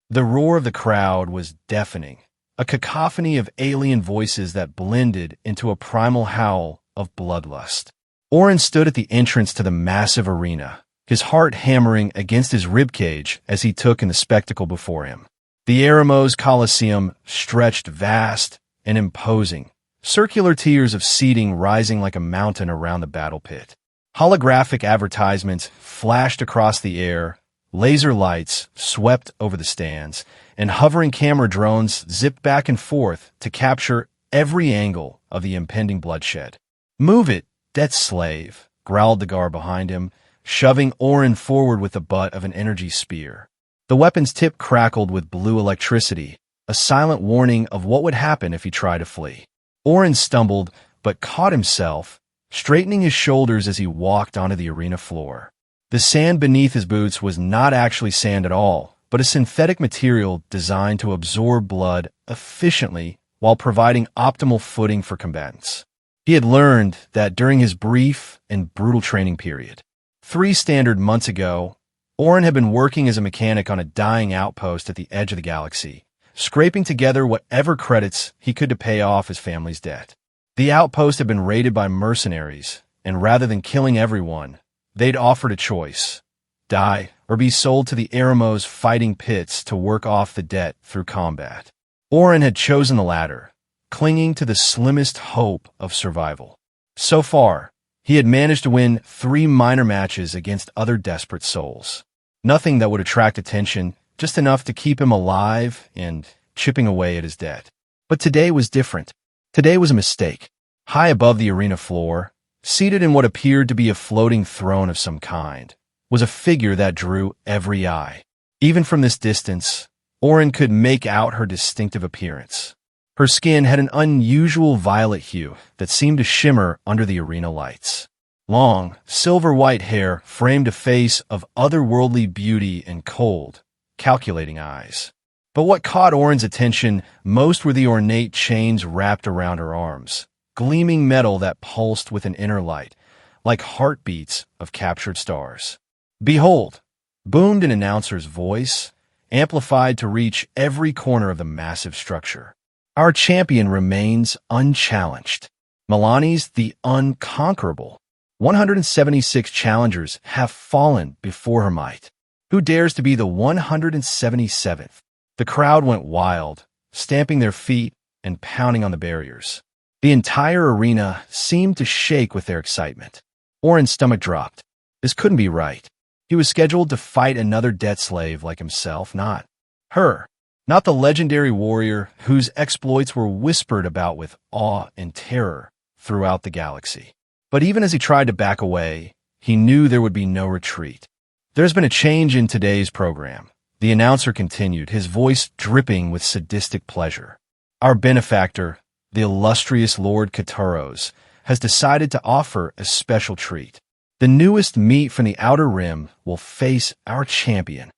The roar of the crowd was deafening, a cacophony of alien voices that blended into a primal howl of bloodlust. Oren stood at the entrance to the massive arena, his heart hammering against his ribcage as he took in the spectacle before him. The Eremos Coliseum stretched vast and imposing, circular tiers of seating rising like a mountain around the battle pit. Holographic advertisements flashed across the air, laser lights swept over the stands, and hovering camera drones zipped back and forth to capture every angle of the impending bloodshed. "Move it, death slave," growled the guard behind him, shoving Oren forward with the butt of an energy spear. The weapon's tip crackled with blue electricity, a silent warning of what would happen if he tried to flee. Oren stumbled, but caught himself, straightening his shoulders as he walked onto the arena floor. The sand beneath his boots was not actually sand at all, but a synthetic material designed to absorb blood efficiently while providing optimal footing for combatants. He had learned that during his brief and brutal training period. 3 standard months ago, Oren had been working as a mechanic on a dying outpost at the edge of the galaxy, scraping together whatever credits he could to pay off his family's debt. The outpost had been raided by mercenaries, and rather than killing everyone, they'd offered a choice: die or be sold to the Eremos fighting pits to work off the debt through combat. Oren had chosen the latter, clinging to the slimmest hope of survival. So far, he had managed to win 3 minor matches against other desperate souls. Nothing that would attract attention, just enough to keep him alive and chipping away at his debt. But today was different. Today was a mistake. High above the arena floor, seated in what appeared to be a floating throne of some kind, was a figure that drew every eye. Even from this distance, Oren could make out her distinctive appearance. Her skin had an unusual violet hue that seemed to shimmer under the arena lights. Long, silver-white hair framed a face of otherworldly beauty and cold, calculating eyes. But what caught Oren's attention most were the ornate chains wrapped around her arms, gleaming metal that pulsed with an inner light, like heartbeats of captured stars. "Behold!" boomed an announcer's voice, amplified to reach every corner of the massive structure. "Our champion remains unchallenged. Milani's the unconquerable. 176 challengers have fallen before her might. Who dares to be the 177th? The crowd went wild, stamping their feet and pounding on the barriers. The entire arena seemed to shake with their excitement. Oren's stomach dropped. This couldn't be right. He was scheduled to fight another debt slave like himself, not her. Not the legendary warrior whose exploits were whispered about with awe and terror throughout the galaxy. But even as he tried to back away, he knew there would be no retreat. "There's been a change in today's program," the announcer continued, his voice dripping with sadistic pleasure. "Our benefactor, the illustrious Lord Kataros, has decided to offer a special treat. The newest meat from the Outer Rim will face our champion."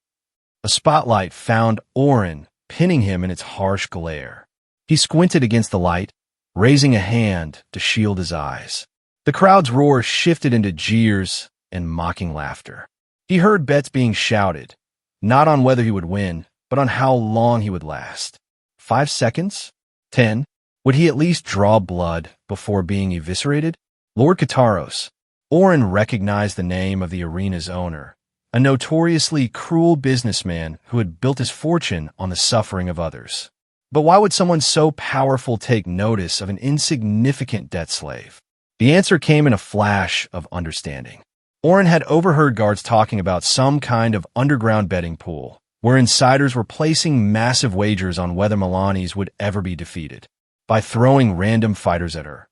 A spotlight found Oren, pinning him in its harsh glare. He squinted against the light, raising a hand to shield his eyes. The crowd's roar shifted into jeers and mocking laughter. He heard bets being shouted, not on whether he would win, but on how long he would last. 5 seconds? 10? Would he at least draw blood before being eviscerated? Lord Kataros. Oren recognized the name of the arena's owner, a notoriously cruel businessman who had built his fortune on the suffering of others. But why would someone so powerful take notice of an insignificant debt slave? The answer came in a flash of understanding. Oren had overheard guards talking about some kind of underground betting pool, where insiders were placing massive wagers on whether Milani's would ever be defeated, by throwing random fighters at her,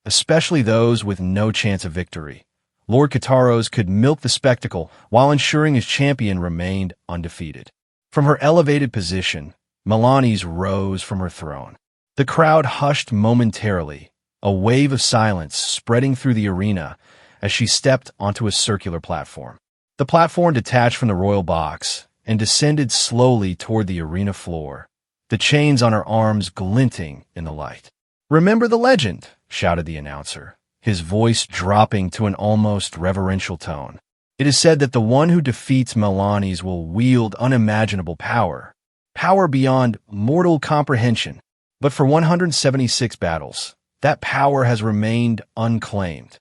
especially those with no chance of victory. Lord Kataros could milk the spectacle while ensuring his champion remained undefeated. From her elevated position, Milani's rose from her throne. The crowd hushed momentarily, a wave of silence spreading through the arena as she stepped onto a circular platform. The platform detached from the royal box and descended slowly toward the arena floor, the chains on her arms glinting in the light. "Remember the legend," shouted the announcer, his voice dropping to an almost reverential tone. "It is said that the one who defeats Milani's will wield unimaginable power. power beyond mortal comprehension. But for 176 battles, that power has remained unclaimed.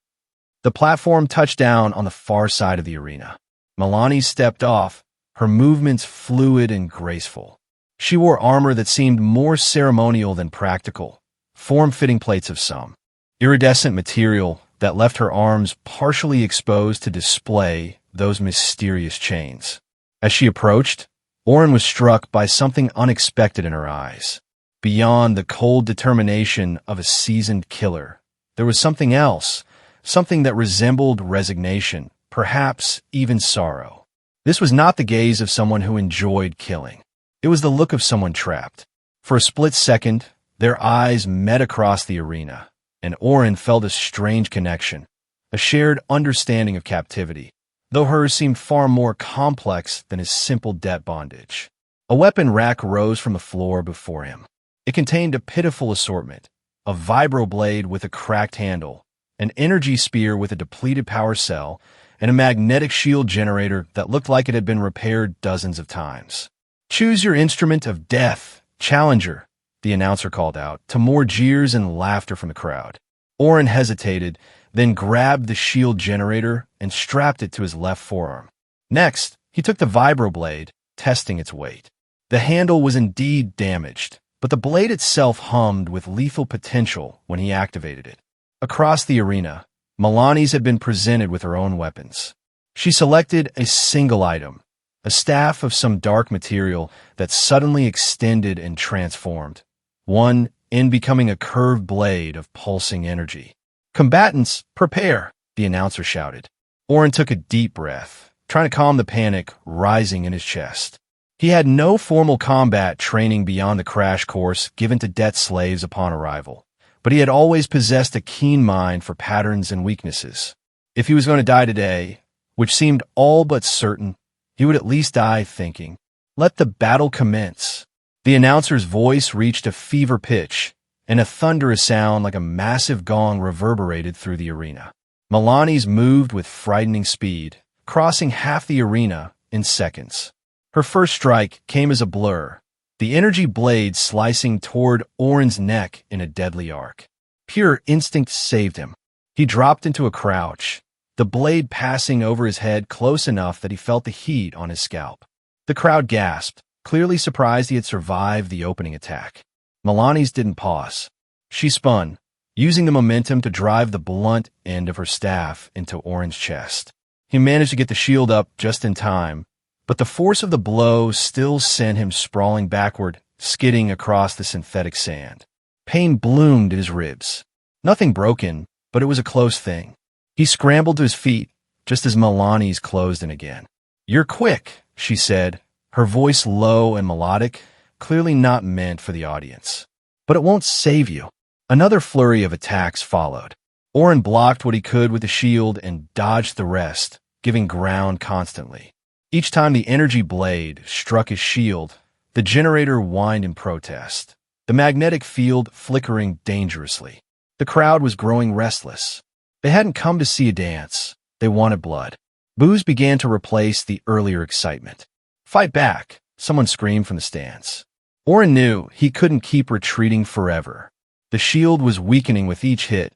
The platform touched down on the far side of the arena. Milani stepped off, her movements fluid and graceful. She wore armor that seemed more ceremonial than practical, form-fitting plates of some iridescent material that left her arms partially exposed to display those mysterious chains. As she approached, Oren was struck by something unexpected in her eyes. Beyond the cold determination of a seasoned killer, there was something else, something that resembled resignation, perhaps even sorrow. This was not the gaze of someone who enjoyed killing. It was the look of someone trapped. For a split second, their eyes met across the arena, and Oren felt a strange connection, a shared understanding of captivity, though hers seemed far more complex than his simple debt bondage. A weapon rack rose from the floor before him. It contained a pitiful assortment, a vibroblade with a cracked handle, an energy spear with a depleted power cell, and a magnetic shield generator that looked like it had been repaired dozens of times. "Choose your instrument of death, Challenger," the announcer called out, to more jeers and laughter from the crowd. Oren hesitated, then grabbed the shield generator and strapped it to his left forearm. Next, he took the vibroblade, testing its weight. The handle was indeed damaged, but the blade itself hummed with lethal potential when he activated it. Across the arena, Milani's had been presented with her own weapons. She selected a single item, a staff of some dark material that suddenly extended and transformed, one end becoming a curved blade of pulsing energy. "Combatants, prepare," the announcer shouted. Oren took a deep breath, trying to calm the panic rising in his chest. He had no formal combat training beyond the crash course given to debt slaves upon arrival, but he had always possessed a keen mind for patterns and weaknesses. If he was going to die today, which seemed all but certain, he would at least die thinking, "Let the battle commence." The announcer's voice reached a fever pitch, and a thunderous sound like a massive gong reverberated through the arena. Milani's moved with frightening speed, crossing half the arena in seconds. Her first strike came as a blur, the energy blade slicing toward Oren's neck in a deadly arc. Pure instinct saved him. He dropped into a crouch, the blade passing over his head close enough that he felt the heat on his scalp. The crowd gasped, clearly surprised he had survived the opening attack. Milani's didn't pause. She spun, using the momentum to drive the blunt end of her staff into Oren's chest. He managed to get the shield up just in time, but the force of the blow still sent him sprawling backward, skidding across the synthetic sand. Pain bloomed at his ribs. Nothing broken, but it was a close thing. He scrambled to his feet, just as Milani's closed in again. "You're quick," she said, her voice low and melodic, clearly not meant for the audience. "But it won't save you." Another flurry of attacks followed. Oren blocked what he could with the shield and dodged the rest, giving ground constantly. Each time the energy blade struck his shield, the generator whined in protest, the magnetic field flickering dangerously. The crowd was growing restless. They hadn't come to see a dance. They wanted blood. Boos began to replace the earlier excitement. "Fight back," someone screamed from the stands. Oren knew he couldn't keep retreating forever. The shield was weakening with each hit,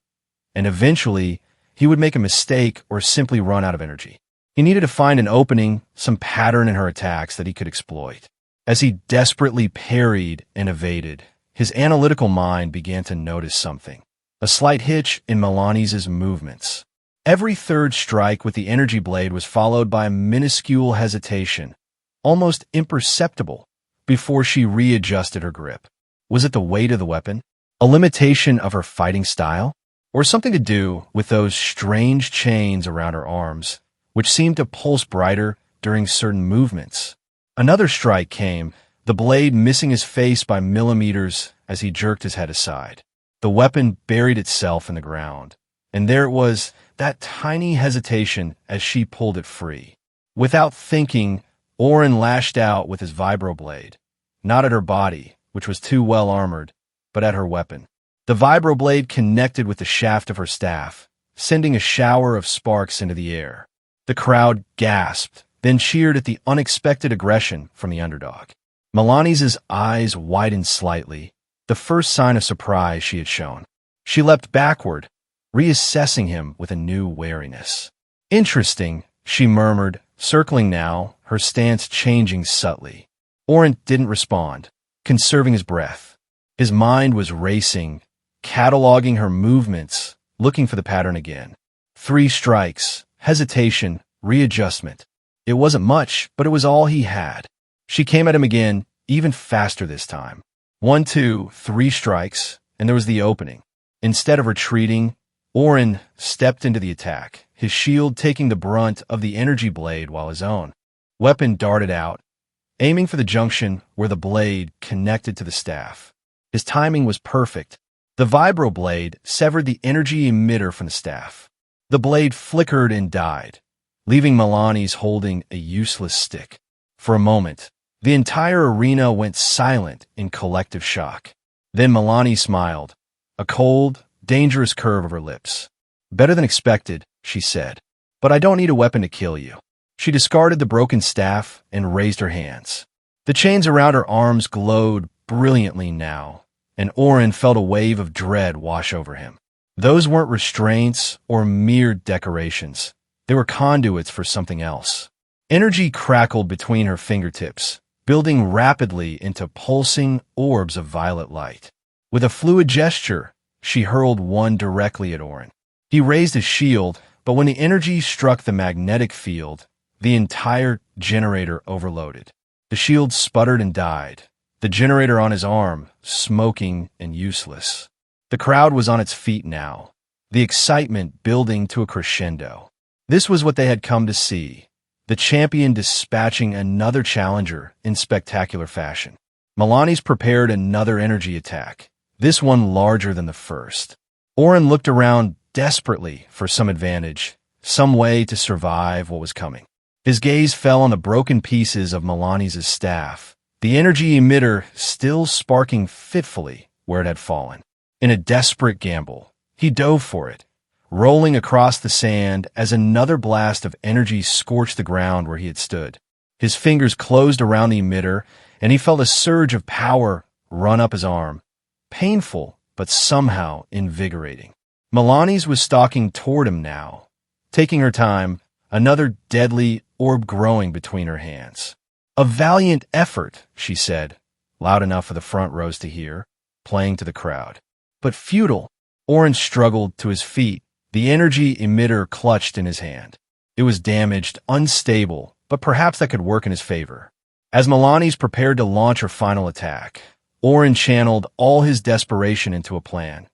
and eventually he would make a mistake or simply run out of energy. He needed to find an opening, some pattern in her attacks that he could exploit. As he desperately parried and evaded, his analytical mind began to notice something. A slight hitch in Milani's movements. Every third strike with the energy blade was followed by a minuscule hesitation, almost imperceptible, before she readjusted her grip. Was it the weight of the weapon? A limitation of her fighting style? Or something to do with those strange chains around her arms, which seemed to pulse brighter during certain movements? Another strike came, the blade missing his face by millimeters as he jerked his head aside. The weapon buried itself in the ground, and there it was, that tiny hesitation as she pulled it free. Without thinking, Oren lashed out with his vibroblade, not at her body, which was too well armored, but at her weapon. The vibroblade connected with the shaft of her staff, sending a shower of sparks into the air. The crowd gasped, then cheered at the unexpected aggression from the underdog. Milani's eyes widened slightly, the first sign of surprise she had shown. She leapt backward, reassessing him with a new wariness. Interesting, she murmured, circling now, her stance changing subtly. Oren didn't respond, conserving his breath. His mind was racing, cataloging her movements, looking for the pattern again. 3 strikes, hesitation, readjustment. It wasn't much, but it was all he had. She came at him again, even faster this time. 1, 2, 3 strikes, and there was the opening. Instead of retreating, Oren stepped into the attack, his shield taking the brunt of the energy blade while his own weapon darted out, aiming for the junction where the blade connected to the staff. His timing was perfect. The vibroblade severed the energy emitter from the staff. The blade flickered and died, leaving Milani's holding a useless stick. For a moment, the entire arena went silent in collective shock. Then Milani smiled, a cold, dangerous curve of her lips. "Better than expected," she said. "But I don't need a weapon to kill you." She discarded the broken staff and raised her hands. The chains around her arms glowed brilliantly now, and Oren felt a wave of dread wash over him. Those weren't restraints or mere decorations. They were conduits for something else. Energy crackled between her fingertips, building rapidly into pulsing orbs of violet light. With a fluid gesture, she hurled one directly at Oren. He raised his shield, but when the energy struck the magnetic field, the entire generator overloaded. The shield sputtered and died, the generator on his arm smoking and useless. The crowd was on its feet now, the excitement building to a crescendo. This was what they had come to see, the champion dispatching another challenger in spectacular fashion. Milani's prepared another energy attack, this one larger than the first. Oren looked around desperately for some advantage, some way to survive what was coming. His gaze fell on the broken pieces of Milani's staff, the energy emitter still sparking fitfully where it had fallen. In a desperate gamble, he dove for it, rolling across the sand as another blast of energy scorched the ground where he had stood. His fingers closed around the emitter, and he felt a surge of power run up his arm, painful but somehow invigorating. Milani's was stalking toward him now, taking her time, another deadly orb growing between her hands. "A valiant effort," she said, loud enough for the front rows to hear, playing to the crowd. "But futile." Oren struggled to his feet, the energy emitter clutched in his hand. It was damaged, unstable, but perhaps that could work in his favor. As Milani's prepared to launch her final attack, Oren channeled all his desperation into a plan.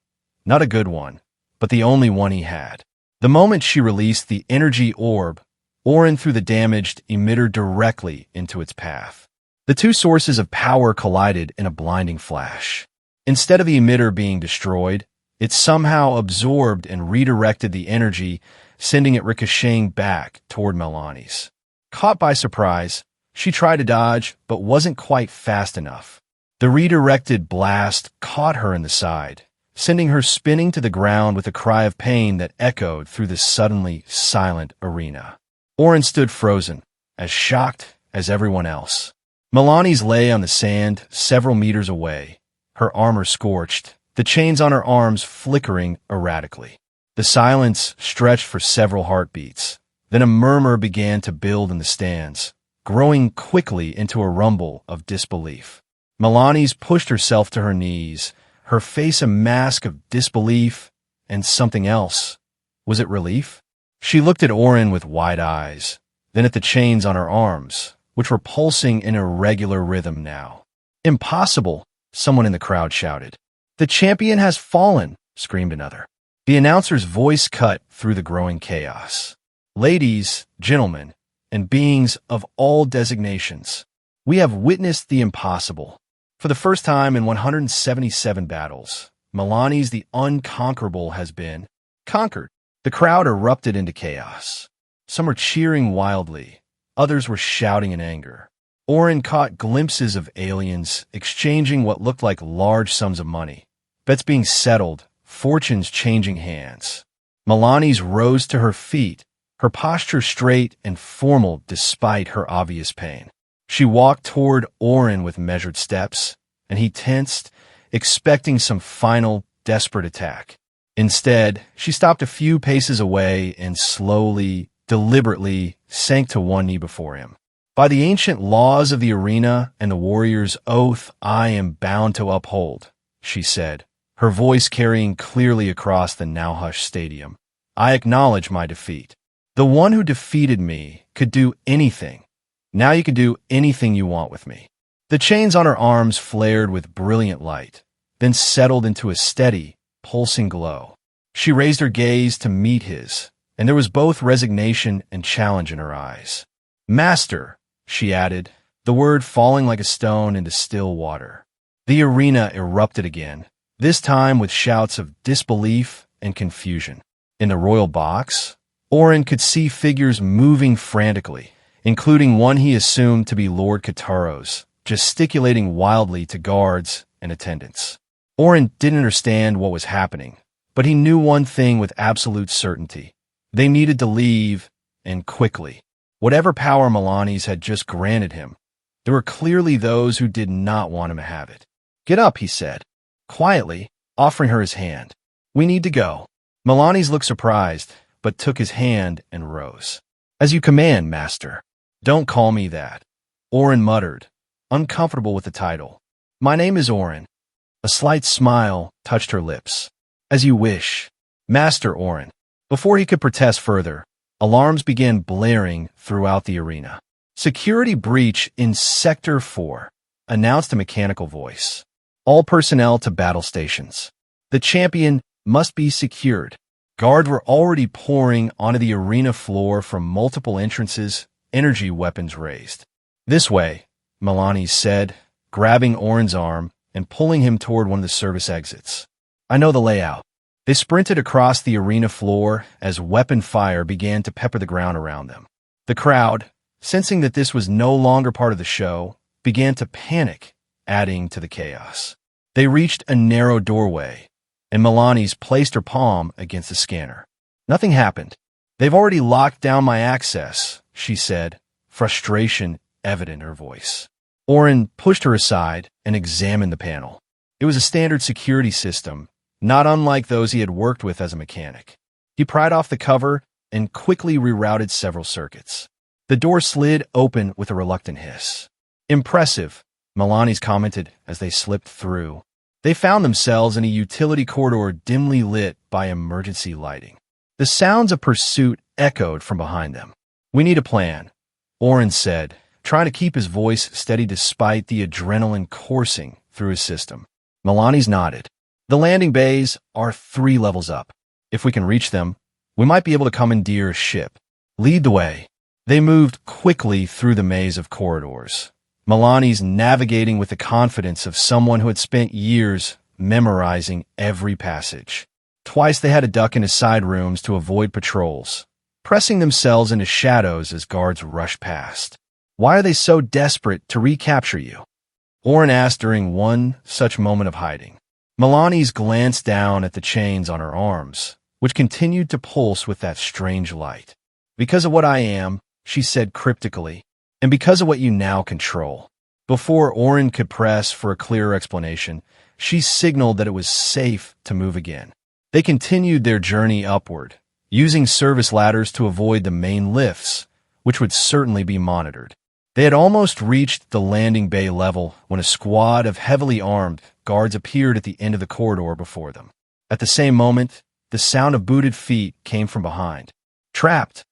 Not a good one, but the only one he had. The moment she released the energy orb, Oren threw the damaged emitter directly into its path. The two sources of power collided in a blinding flash. Instead of the emitter being destroyed, it somehow absorbed and redirected the energy, sending it ricocheting back toward Milani's. Caught by surprise, she tried to dodge, but wasn't quite fast enough. The redirected blast caught her in the side, sending her spinning to the ground with a cry of pain that echoed through the suddenly silent arena. Oren stood frozen, as shocked as everyone else. Milani's lay on the sand several meters away, her armor scorched, the chains on her arms flickering erratically. The silence stretched for several heartbeats. Then a murmur began to build in the stands, growing quickly into a rumble of disbelief. Milani's pushed herself to her knees, her face a mask of disbelief and something else. Was it relief? She looked at Oren with wide eyes, then at the chains on her arms, which were pulsing in irregular rhythm now. "Impossible," someone in the crowd shouted. "The champion has fallen," screamed another. The announcer's voice cut through the growing chaos. "Ladies, gentlemen, and beings of all designations, we have witnessed the impossible. For the first time in 177 battles, Milani's the unconquerable has been conquered." The crowd erupted into chaos. Some were cheering wildly, others were shouting in anger. Oren caught glimpses of aliens exchanging what looked like large sums of money, bets being settled, fortunes changing hands. Milani's rose to her feet, her posture straight and formal despite her obvious pain. She walked toward Orin with measured steps, and he tensed, expecting some final, desperate attack. Instead, she stopped a few paces away and slowly, deliberately sank to one knee before him. By the ancient laws of the arena and the warrior's oath I am bound to uphold, she said, her voice carrying clearly across the now hushed stadium. I acknowledge my defeat. The one who defeated me could do anything. Now you can do anything you want with me. The chains on her arms flared with brilliant light, then settled into a steady, pulsing glow. She raised her gaze to meet his, and there was both resignation and challenge in her eyes. Master, she added, the word falling like a stone into still water. The arena erupted again, this time with shouts of disbelief and confusion. In the royal box, Orin could see figures moving frantically, including one he assumed to be Lord Kataros, gesticulating wildly to guards and attendants. Orin didn't understand what was happening, but he knew one thing with absolute certainty. They needed to leave, and quickly. Whatever power Milani's had just granted him, there were clearly those who did not want him to have it. Get up, he said, quietly, offering her his hand. We need to go. Milani's looked surprised, but took his hand and rose. As you command, master. Don't call me that. Orin muttered, uncomfortable with the title. My name is Orin. A slight smile touched her lips. As you wish, Master Orin. Before he could protest further, alarms began blaring throughout the arena. Security breach in Sector 4, announced a mechanical voice. All personnel to battle stations. The champion must be secured. Guards were already pouring onto the arena floor from multiple entrances, energy weapons raised. This way, Milani said, grabbing Orin's arm and pulling him toward one of the service exits. I know the layout. They sprinted across the arena floor as weapon fire began to pepper the ground around them. The crowd, sensing that this was no longer part of the show, began to panic, adding to the chaos. They reached a narrow doorway, and Milani's placed her palm against the scanner. Nothing happened. They've already locked down my access, she said, frustration evident in her voice. Orin pushed her aside and examined the panel. It was a standard security system, not unlike those he had worked with as a mechanic. He pried off the cover and quickly rerouted several circuits. The door slid open with a reluctant hiss. Impressive, Milani's commented as they slipped through. They found themselves in a utility corridor dimly lit by emergency lighting. The sounds of pursuit echoed from behind them. We need a plan, Orin said, trying to keep his voice steady despite the adrenaline coursing through his system. Milani's nodded. The landing bays are 3 levels up. If we can reach them, we might be able to commandeer a ship. Lead the way. They moved quickly through the maze of corridors. Milani's navigating with the confidence of someone who had spent years memorizing every passage. Twice they had to duck into side rooms to avoid patrols, pressing themselves into shadows as guards rushed past. Why are they so desperate to recapture you? Orin asked during one such moment of hiding. Milani's glanced down at the chains on her arms, which continued to pulse with that strange light. Because of what I am, she said cryptically, and because of what you now control. Before Orin could press for a clearer explanation, she signaled that it was safe to move again. They continued their journey upward, using service ladders to avoid the main lifts, which would certainly be monitored. They had almost reached the landing bay level when a squad of heavily armed guards appeared at the end of the corridor before them. At the same moment, the sound of booted feet came from behind. Trapped,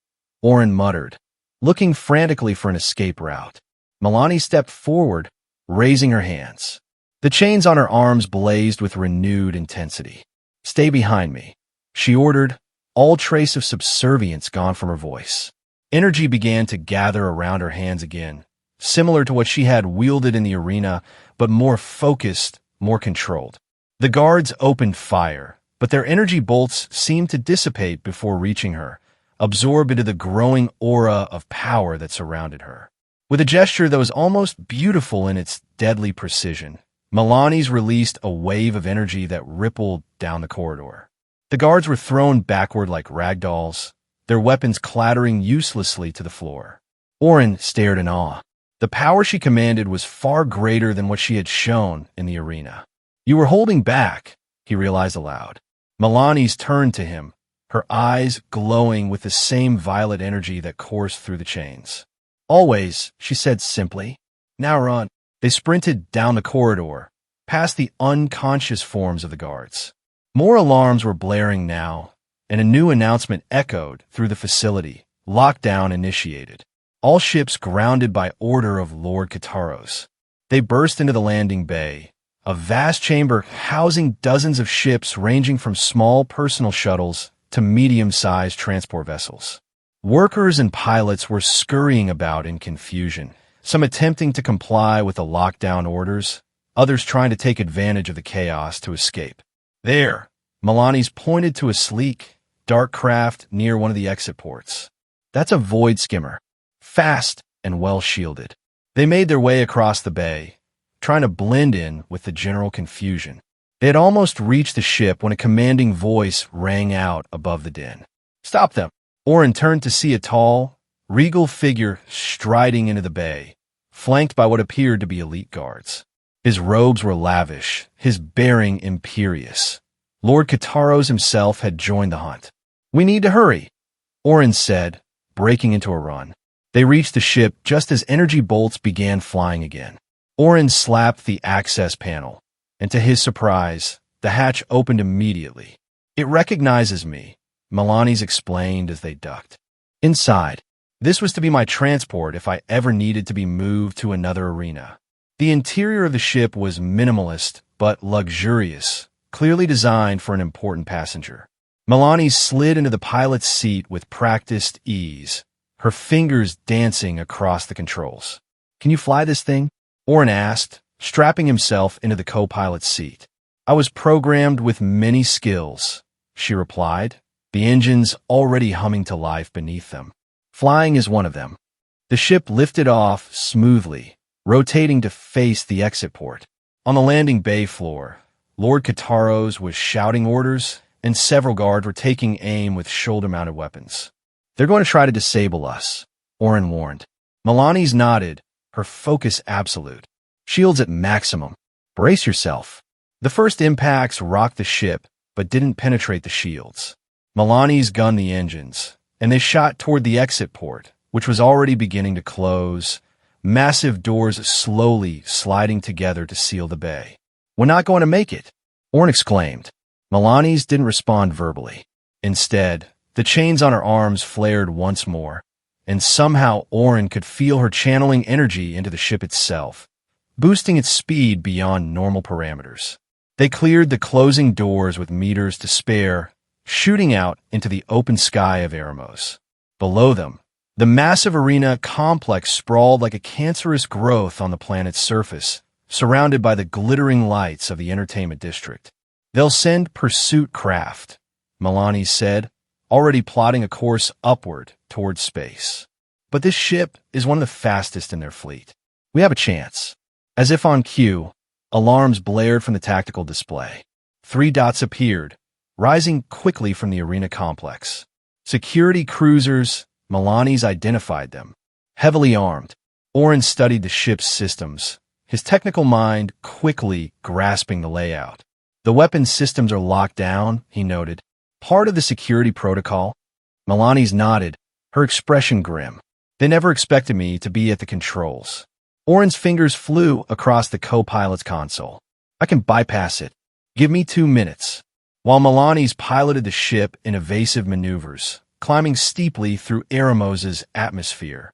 Orin muttered, looking frantically for an escape route. Milani stepped forward, raising her hands. The chains on her arms blazed with renewed intensity. Stay behind me, she ordered, all trace of subservience gone from her voice. Energy began to gather around her hands again, similar to what she had wielded in the arena, but more focused, more controlled. The guards opened fire, but their energy bolts seemed to dissipate before reaching her, absorbed into the growing aura of power that surrounded her. With a gesture that was almost beautiful in its deadly precision, Milani's released a wave of energy that rippled down the corridor. The guards were thrown backward like rag dolls, their weapons clattering uselessly to the floor. Orin stared in awe. The power she commanded was far greater than what she had shown in the arena. You were holding back, he realized aloud. Milani's turned to him, her eyes glowing with the same violet energy that coursed through the chains. Always, she said simply. Now run. They sprinted down the corridor, past the unconscious forms of the guards. More alarms were blaring now, and a new announcement echoed through the facility. Lockdown initiated. All ships grounded by order of Lord Kataros. They burst into the landing bay, a vast chamber housing dozens of ships ranging from small personal shuttles to medium-sized transport vessels. Workers and pilots were scurrying about in confusion, some attempting to comply with the lockdown orders, others trying to take advantage of the chaos to escape. There, Milani's pointed to a sleek, dark craft near one of the exit ports. That's a void skimmer, fast and well-shielded. They made their way across the bay, trying to blend in with the general confusion. They had almost reached the ship when a commanding voice rang out above the din. Stop them! Orin turned to see a tall, regal figure striding into the bay, flanked by what appeared to be elite guards. His robes were lavish, his bearing imperious. Lord Kataros himself had joined the hunt. We need to hurry, Orin said, breaking into a run. They reached the ship just as energy bolts began flying again. Orin slapped the access panel, and to his surprise, the hatch opened immediately. It recognizes me, Milani's explained as they ducked. Inside, this was to be my transport if I ever needed to be moved to another arena. The interior of the ship was minimalist but luxurious, clearly designed for an important passenger. Milani slid into the pilot's seat with practiced ease, her fingers dancing across the controls. Can you fly this thing? Orin asked, strapping himself into the co-pilot's seat. I was programmed with many skills, she replied, the engines already humming to life beneath them. Flying is one of them. The ship lifted off smoothly, rotating to face the exit port. On the landing bay floor, Lord Kataros was shouting orders, and several guards were taking aim with shoulder-mounted weapons. They're going to try to disable us, Orin warned. Milani's nodded, her focus absolute. Shields at maximum. Brace yourself. The first impacts rocked the ship, but didn't penetrate the shields. Milani's gunned the engines, and they shot toward the exit port, which was already beginning to close, massive doors slowly sliding together to seal the bay. We're not going to make it, Orin exclaimed. Milani's didn't respond verbally. Instead, the chains on her arms flared once more, and somehow Orin could feel her channeling energy into the ship itself, boosting its speed beyond normal parameters. They cleared the closing doors with meters to spare, shooting out into the open sky of Eremos. Below them, the massive arena complex sprawled like a cancerous growth on the planet's surface, surrounded by the glittering lights of the entertainment district. They'll send pursuit craft, Milani said, already plotting a course upward towards space. But this ship is one of the fastest in their fleet. We have a chance. As if on cue, alarms blared from the tactical display. 3 dots appeared, rising quickly from the arena complex. Security cruisers, Milani's identified them. Heavily armed, Orin studied the ship's systems, his technical mind quickly grasping the layout. The weapon systems are locked down, he noted. Part of the security protocol? Milani's nodded, her expression grim. They never expected me to be at the controls. Orin's fingers flew across the co-pilot's console. I can bypass it. Give me 2 minutes. While Milani's piloted the ship in evasive maneuvers, climbing steeply through Eremos' atmosphere,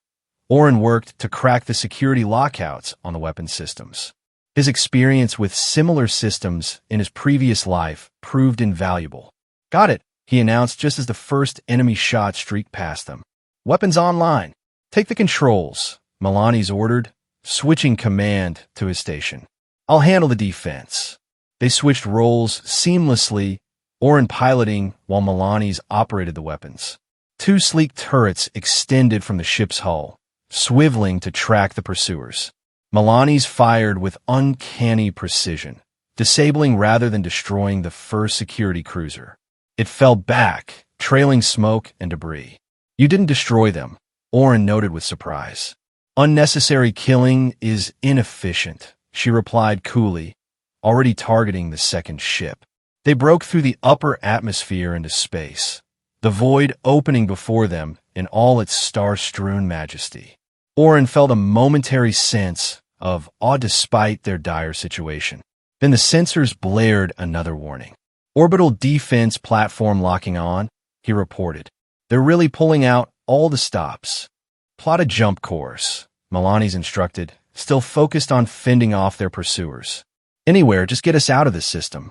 Orin worked to crack the security lockouts on the weapon systems. His experience with similar systems in his previous life proved invaluable. Got it, he announced just as the first enemy shot streaked past them. Weapons online. Take the controls, Milani's ordered, switching command to his station. I'll handle the defense. They switched roles seamlessly, Orin piloting while Milani's operated the weapons. 2 sleek turrets extended from the ship's hull, swiveling to track the pursuers. Milani's fired with uncanny precision, disabling rather than destroying the first security cruiser. It fell back, trailing smoke and debris. You didn't destroy them, Orin noted with surprise. Unnecessary killing is inefficient, she replied coolly, already targeting the second ship. They broke through the upper atmosphere into space, the void opening before them in all its star-strewn majesty. Orin felt a momentary sense of awe despite their dire situation. Then the sensors blared another warning. Orbital defense platform locking on, he reported. They're really pulling out all the stops. Plot a jump course, Milani's instructed, still focused on fending off their pursuers. Anywhere, just get us out of this system.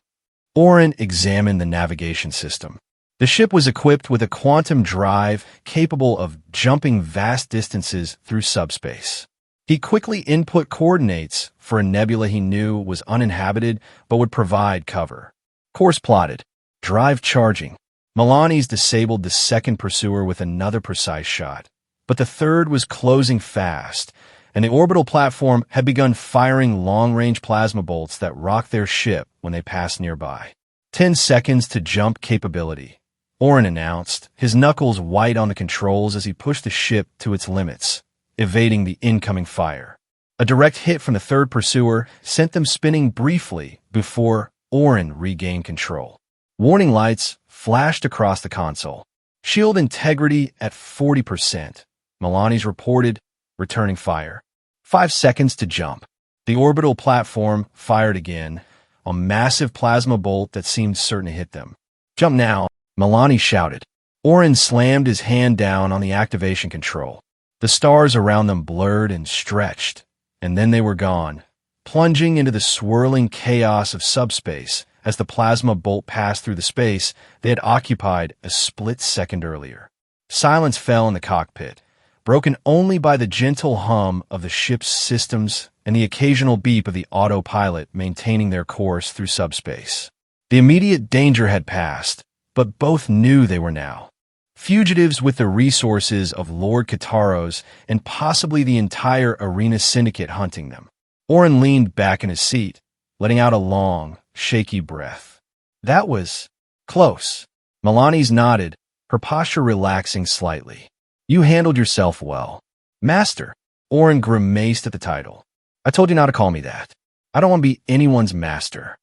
Orin examined the navigation system. The ship was equipped with a quantum drive capable of jumping vast distances through subspace. He quickly input coordinates for a nebula he knew was uninhabited but would provide cover. Course plotted. Drive charging. Milani's disabled the second pursuer with another precise shot, but the third was closing fast, and the orbital platform had begun firing long-range plasma bolts that rocked their ship when they passed nearby. 10 seconds to jump capability, Orin announced, his knuckles white on the controls as he pushed the ship to its limits, evading the incoming fire. A direct hit from the third pursuer sent them spinning briefly before Orin regained control. Warning lights flashed across the console. Shield integrity at 40%. Milani's reported, returning fire. 5 seconds to jump. The orbital platform fired again, a massive plasma bolt that seemed certain to hit them. Jump now, Milani shouted. Orin slammed his hand down on the activation control. The stars around them blurred and stretched, and then they were gone, plunging into the swirling chaos of subspace as the plasma bolt passed through the space they had occupied a split second earlier. Silence fell in the cockpit, broken only by the gentle hum of the ship's systems and the occasional beep of the autopilot maintaining their course through subspace. The immediate danger had passed, but both knew they were now fugitives with the resources of Lord Kataros and possibly the entire Arena Syndicate hunting them. Orin leaned back in his seat, letting out a long, shaky breath. That was close. Milani's nodded, her posture relaxing slightly. You handled yourself well. Master. Orin grimaced at the title. I told you not to call me that. I don't want to be anyone's master.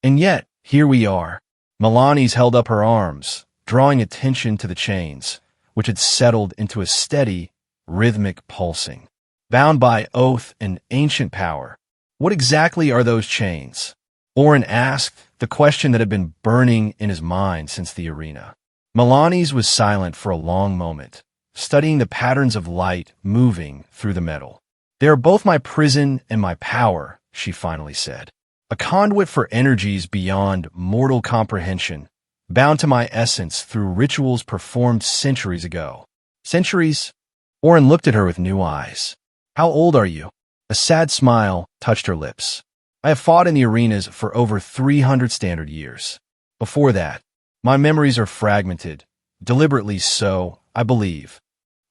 And yet, here we are. Milani's held up her arms, drawing attention to the chains, which had settled into a steady, rhythmic pulsing. Bound by oath and ancient power. What exactly are those chains? Orin asked, the question that had been burning in his mind since the arena. Milani's was silent for a long moment, studying the patterns of light moving through the metal. They are both my prison and my power, she finally said. A conduit for energies beyond mortal comprehension, bound to my essence through rituals performed centuries ago. Centuries? Orin looked at her with new eyes. How old are you? A sad smile touched her lips. I have fought in the arenas for over 300 standard years. Before that, my memories are fragmented, deliberately so, I believe.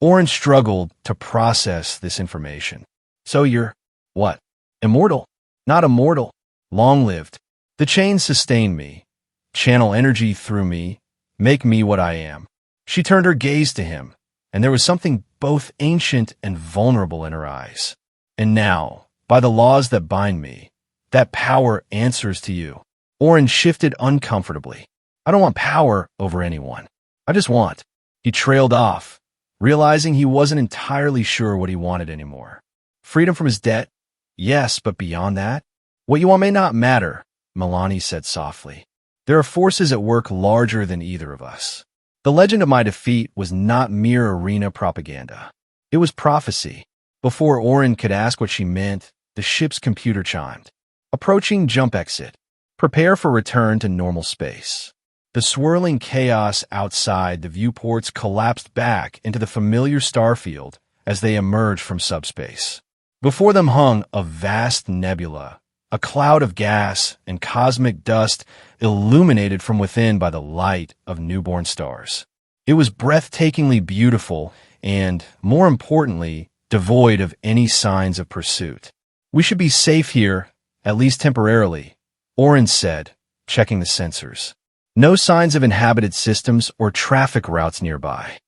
Orin struggled to process this information. So you're, what? Immortal? Not immortal. Long-lived. The chains sustain me, channel energy through me, make me what I am. She turned her gaze to him, and there was something both ancient and vulnerable in her eyes. And now, by the laws that bind me, that power answers to you. Orin shifted uncomfortably. I don't want power over anyone. I just want. He trailed off, realizing he wasn't entirely sure what he wanted anymore. Freedom from his debt? Yes, but beyond that? What you want may not matter, Milani said softly. There are forces at work larger than either of us. The legend of my defeat was not mere arena propaganda. It was prophecy. Before Orin could ask what she meant, the ship's computer chimed. Approaching jump exit. Prepare for return to normal space. The swirling chaos outside the viewports collapsed back into the familiar starfield as they emerged from subspace. Before them hung a vast nebula, a cloud of gas and cosmic dust illuminated from within by the light of newborn stars. It was breathtakingly beautiful and, more importantly, devoid of any signs of pursuit. We should be safe here, at least temporarily, Orin said, checking the sensors. No signs of inhabited systems or traffic routes nearby.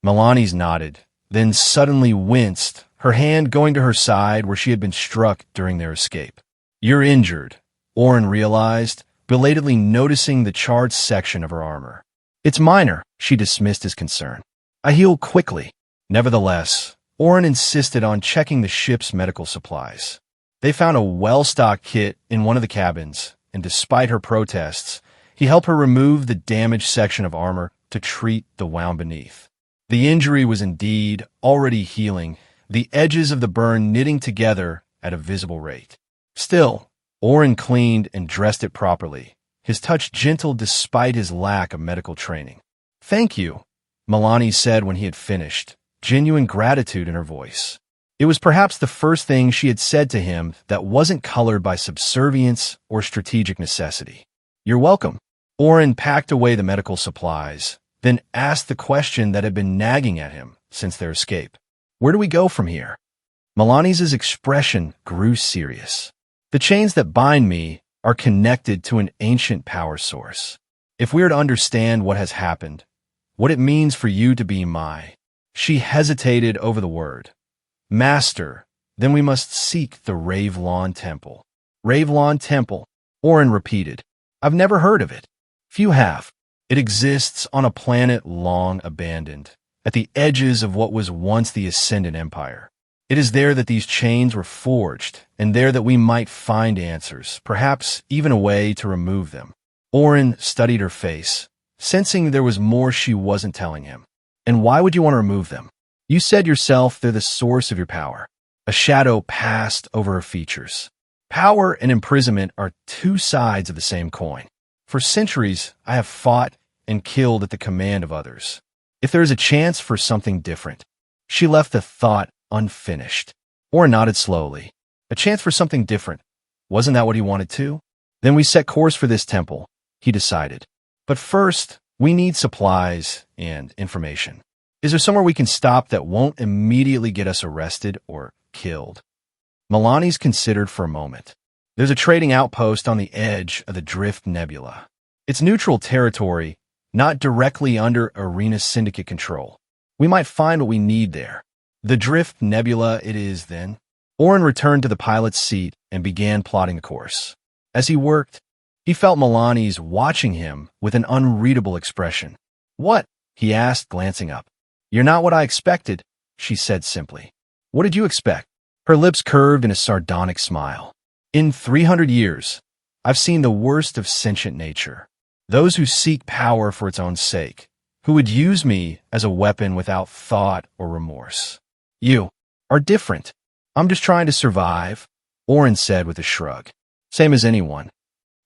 Milani's nodded, then suddenly winced her hand going to her side where she had been struck during their escape. "You're injured," Orin realized, belatedly noticing the charred section of her armor. "It's minor," she dismissed his concern. "I heal quickly." Nevertheless, Orin insisted on checking the ship's medical supplies. They found a well-stocked kit in one of the cabins, and despite her protests, he helped her remove the damaged section of armor to treat the wound beneath. The injury was indeed already healing, the edges of the burn knitting together at a visible rate. Still, Orin cleaned and dressed it properly, his touch gentle despite his lack of medical training. "Thank you," Milani said when he had finished, genuine gratitude in her voice. It was perhaps the first thing she had said to him that wasn't colored by subservience or strategic necessity. "You're welcome." Orin packed away the medical supplies, then asked the question that had been nagging at him since their escape. "Where do we go from here?" Milani's expression grew serious. "The chains that bind me are connected to an ancient power source. If we are to understand what has happened, what it means for you to be my—" She hesitated over the word. "Master, then we must seek the Ravelawn Temple." "Ravelawn Temple," Orin repeated. "I've never heard of it." "Few have. It exists on a planet long abandoned, at the edges of what was once the Ascendant Empire. It is there that these chains were forged, and there that we might find answers, perhaps even a way to remove them." Orin studied her face, sensing there was more she wasn't telling him. "And why would you want to remove them? You said yourself they're the source of your power." A shadow passed over her features. "Power and imprisonment are two sides of the same coin. For centuries, I have fought and killed at the command of others. If there is a chance for something different—" She left the thought unfinished. Orin nodded slowly. A chance for something different. Wasn't that what he wanted too? "Then we set course for this temple," he decided. "But first, we need supplies and information. Is there somewhere we can stop that won't immediately get us arrested or killed?" Milani's considered for a moment. "There's a trading outpost on the edge of the Drift Nebula. It's neutral territory, not directly under Arena Syndicate control. We might find what we need there." "The Drift Nebula it is, then." Orin returned to the pilot's seat and began plotting the course. As he worked, he felt Milani's watching him with an unreadable expression. "What?" he asked, glancing up. "You're not what I expected," she said simply. "What did you expect?" Her lips curved in a sardonic smile. "In 300 years, I've seen the worst of sentient nature. Those who seek power for its own sake, who would use me as a weapon without thought or remorse. You are different. I'm just trying to survive," Orin said with a shrug. "Same as anyone."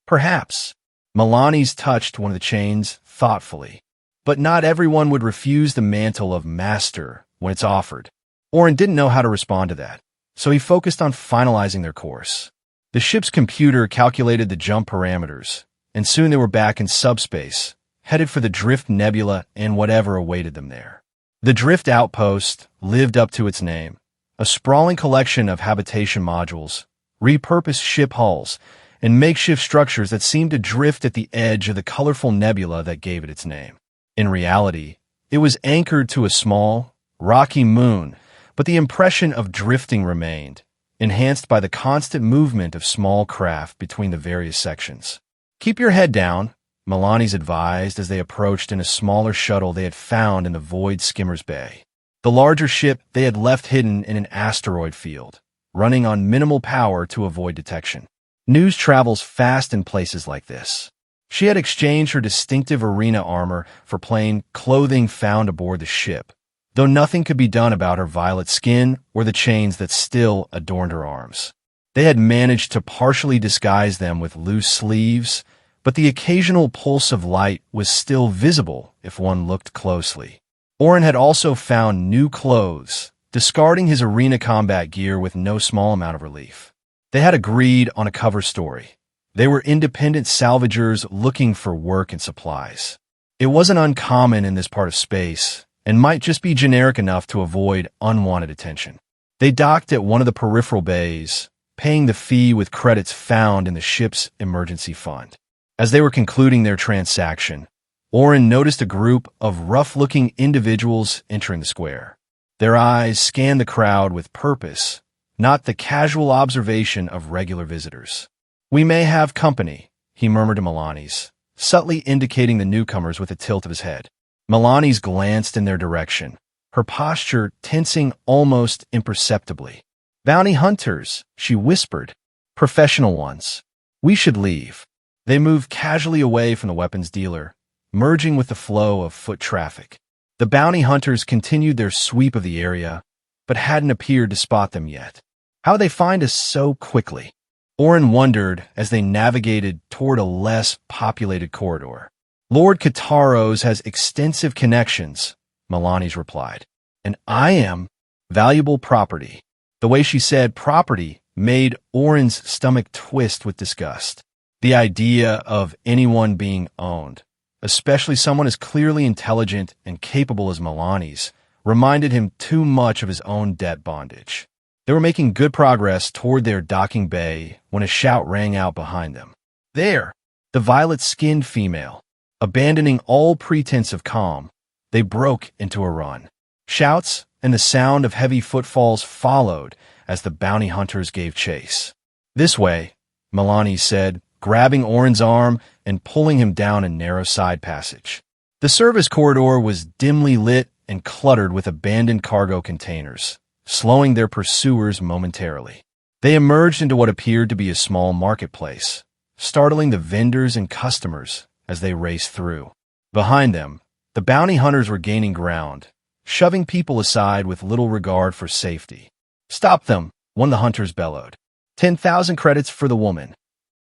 "Perhaps." Milani's touched one of the chains thoughtfully. "But not everyone would refuse the mantle of master when it's offered." Orin didn't know how to respond to that, so he focused on finalizing their course. The ship's computer calculated the jump parameters, and soon they were back in subspace, headed for the Drift Nebula and whatever awaited them there. The Drift Outpost lived up to its name, a sprawling collection of habitation modules, repurposed ship hulls, and makeshift structures that seemed to drift at the edge of the colorful nebula that gave it its name. In reality, it was anchored to a small, rocky moon, but the impression of drifting remained, enhanced by the constant movement of small craft between the various sections. "Keep your head down," Milani's advised as they approached in a smaller shuttle they had found in the void skimmer's bay. The larger ship they had left hidden in an asteroid field, running on minimal power to avoid detection. News travels fast in places like this. She had exchanged her distinctive arena armor for plain clothing found aboard the ship, though nothing could be done about her violet skin or the chains that still adorned her arms. They had managed to partially disguise them with loose sleeves, but the occasional pulse of light was still visible if one looked closely. Orin had also found new clothes, discarding his arena combat gear with no small amount of relief. They had agreed on a cover story. They were independent salvagers looking for work and supplies. It wasn't uncommon in this part of space, and might just be generic enough to avoid unwanted attention. They docked at one of the peripheral bays, paying the fee with credits found in the ship's emergency fund. As they were concluding their transaction, Orin noticed a group of rough-looking individuals entering the square. Their eyes scanned the crowd with purpose, not the casual observation of regular visitors. "We may have company," he murmured to Melanes, subtly indicating the newcomers with a tilt of his head. Melanes glanced in their direction, her posture tensing almost imperceptibly. "Bounty hunters," she whispered. "Professional ones. We should leave." They moved casually away from the weapons dealer, merging with the flow of foot traffic. The bounty hunters continued their sweep of the area, but hadn't appeared to spot them yet. How they find us so quickly? Orin wondered as they navigated toward a less populated corridor. "Lord Kataros has extensive connections," Melanes replied. "And I am valuable property." The way she said property made Orin's stomach twist with disgust. The idea of anyone being owned, especially someone as clearly intelligent and capable as Melanes, reminded him too much of his own debt bondage. They were making good progress toward their docking bay when a shout rang out behind them. "There!" The violet-skinned female. Abandoning all pretense of calm, they broke into a run. Shouts and the sound of heavy footfalls followed as the bounty hunters gave chase. "This way," Melanes said, grabbing Orin's arm and pulling him down a narrow side passage. The service corridor was dimly lit and cluttered with abandoned cargo containers, slowing their pursuers momentarily. They emerged into what appeared to be a small marketplace, startling the vendors and customers as they raced through. Behind them, the bounty hunters were gaining ground, shoving people aside with little regard for safety. "Stop them," one of the hunters bellowed. 10,000 credits for the woman."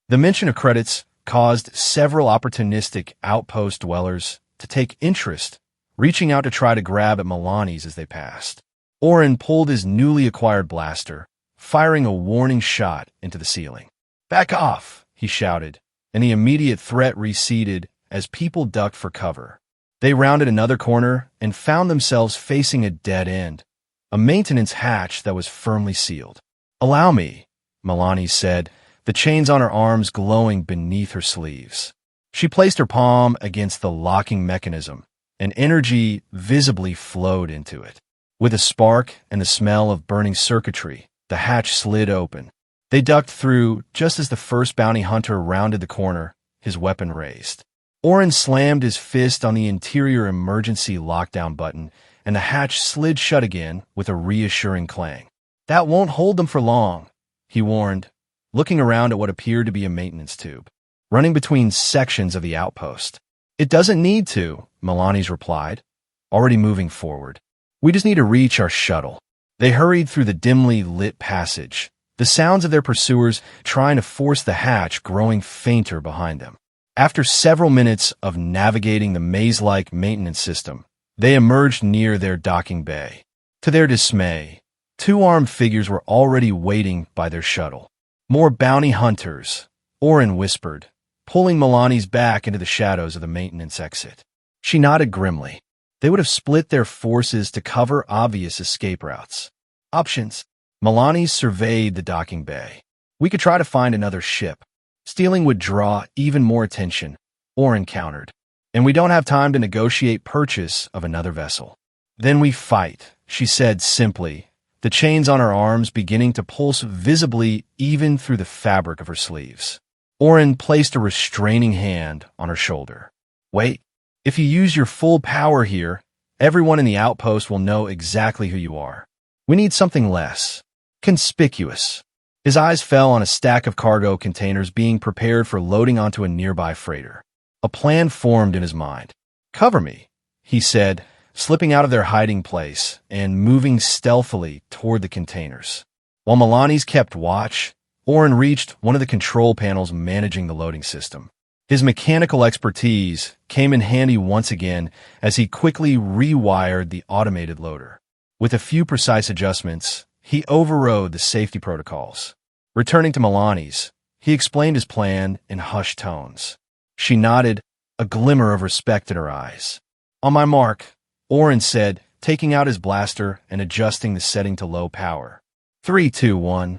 The mention of credits caused several opportunistic outpost dwellers to take interest, reaching out to try to grab at Melanes as they passed. Orin pulled his newly acquired blaster, firing a warning shot into the ceiling. "Back off," he shouted, and the immediate threat receded as people ducked for cover. They rounded another corner and found themselves facing a dead end, a maintenance hatch that was firmly sealed. "Allow me," Melanes said, the chains on her arms glowing beneath her sleeves. She placed her palm against the locking mechanism, and energy visibly flowed into it. With a spark and the smell of burning circuitry, the hatch slid open. They ducked through just as the first bounty hunter rounded the corner, his weapon raised. Orin slammed his fist on the interior emergency lockdown button, and the hatch slid shut again with a reassuring clang. "That won't hold them for long," he warned, looking around at what appeared to be a maintenance tube, running between sections of the outpost. "It doesn't need to," Melanes replied, already moving forward. "We just need to reach our shuttle." They hurried through the dimly lit passage, the sounds of their pursuers trying to force the hatch growing fainter behind them. After several minutes of navigating the maze-like maintenance system, they emerged near their docking bay. To their dismay, two armed figures were already waiting by their shuttle. "More bounty hunters," Orin whispered, pulling Melanes back into the shadows of the maintenance exit. She nodded grimly. They would have split their forces to cover obvious escape routes. "Options." Melanes surveyed the docking bay. "We could try to find another ship. Stealing would draw even more attention," Orin countered. "And we don't have time to negotiate purchase of another vessel." "Then we fight," she said simply, the chains on her arms beginning to pulse visibly even through the fabric of her sleeves. Orin placed a restraining hand on her shoulder. "Wait. If you use your full power here, everyone in the outpost will know exactly who you are. We need something less conspicuous." His eyes fell on a stack of cargo containers being prepared for loading onto a nearby freighter. A plan formed in his mind. "Cover me," he said, slipping out of their hiding place and moving stealthily toward the containers. While Melanes kept watch, Orin reached one of the control panels managing the loading system. His mechanical expertise came in handy once again as he quickly rewired the automated loader. With a few precise adjustments, he overrode the safety protocols. Returning to Melanes, he explained his plan in hushed tones. She nodded, a glimmer of respect in her eyes. "On my mark," Orin said, taking out his blaster and adjusting the setting to low power. 3, 2, 1.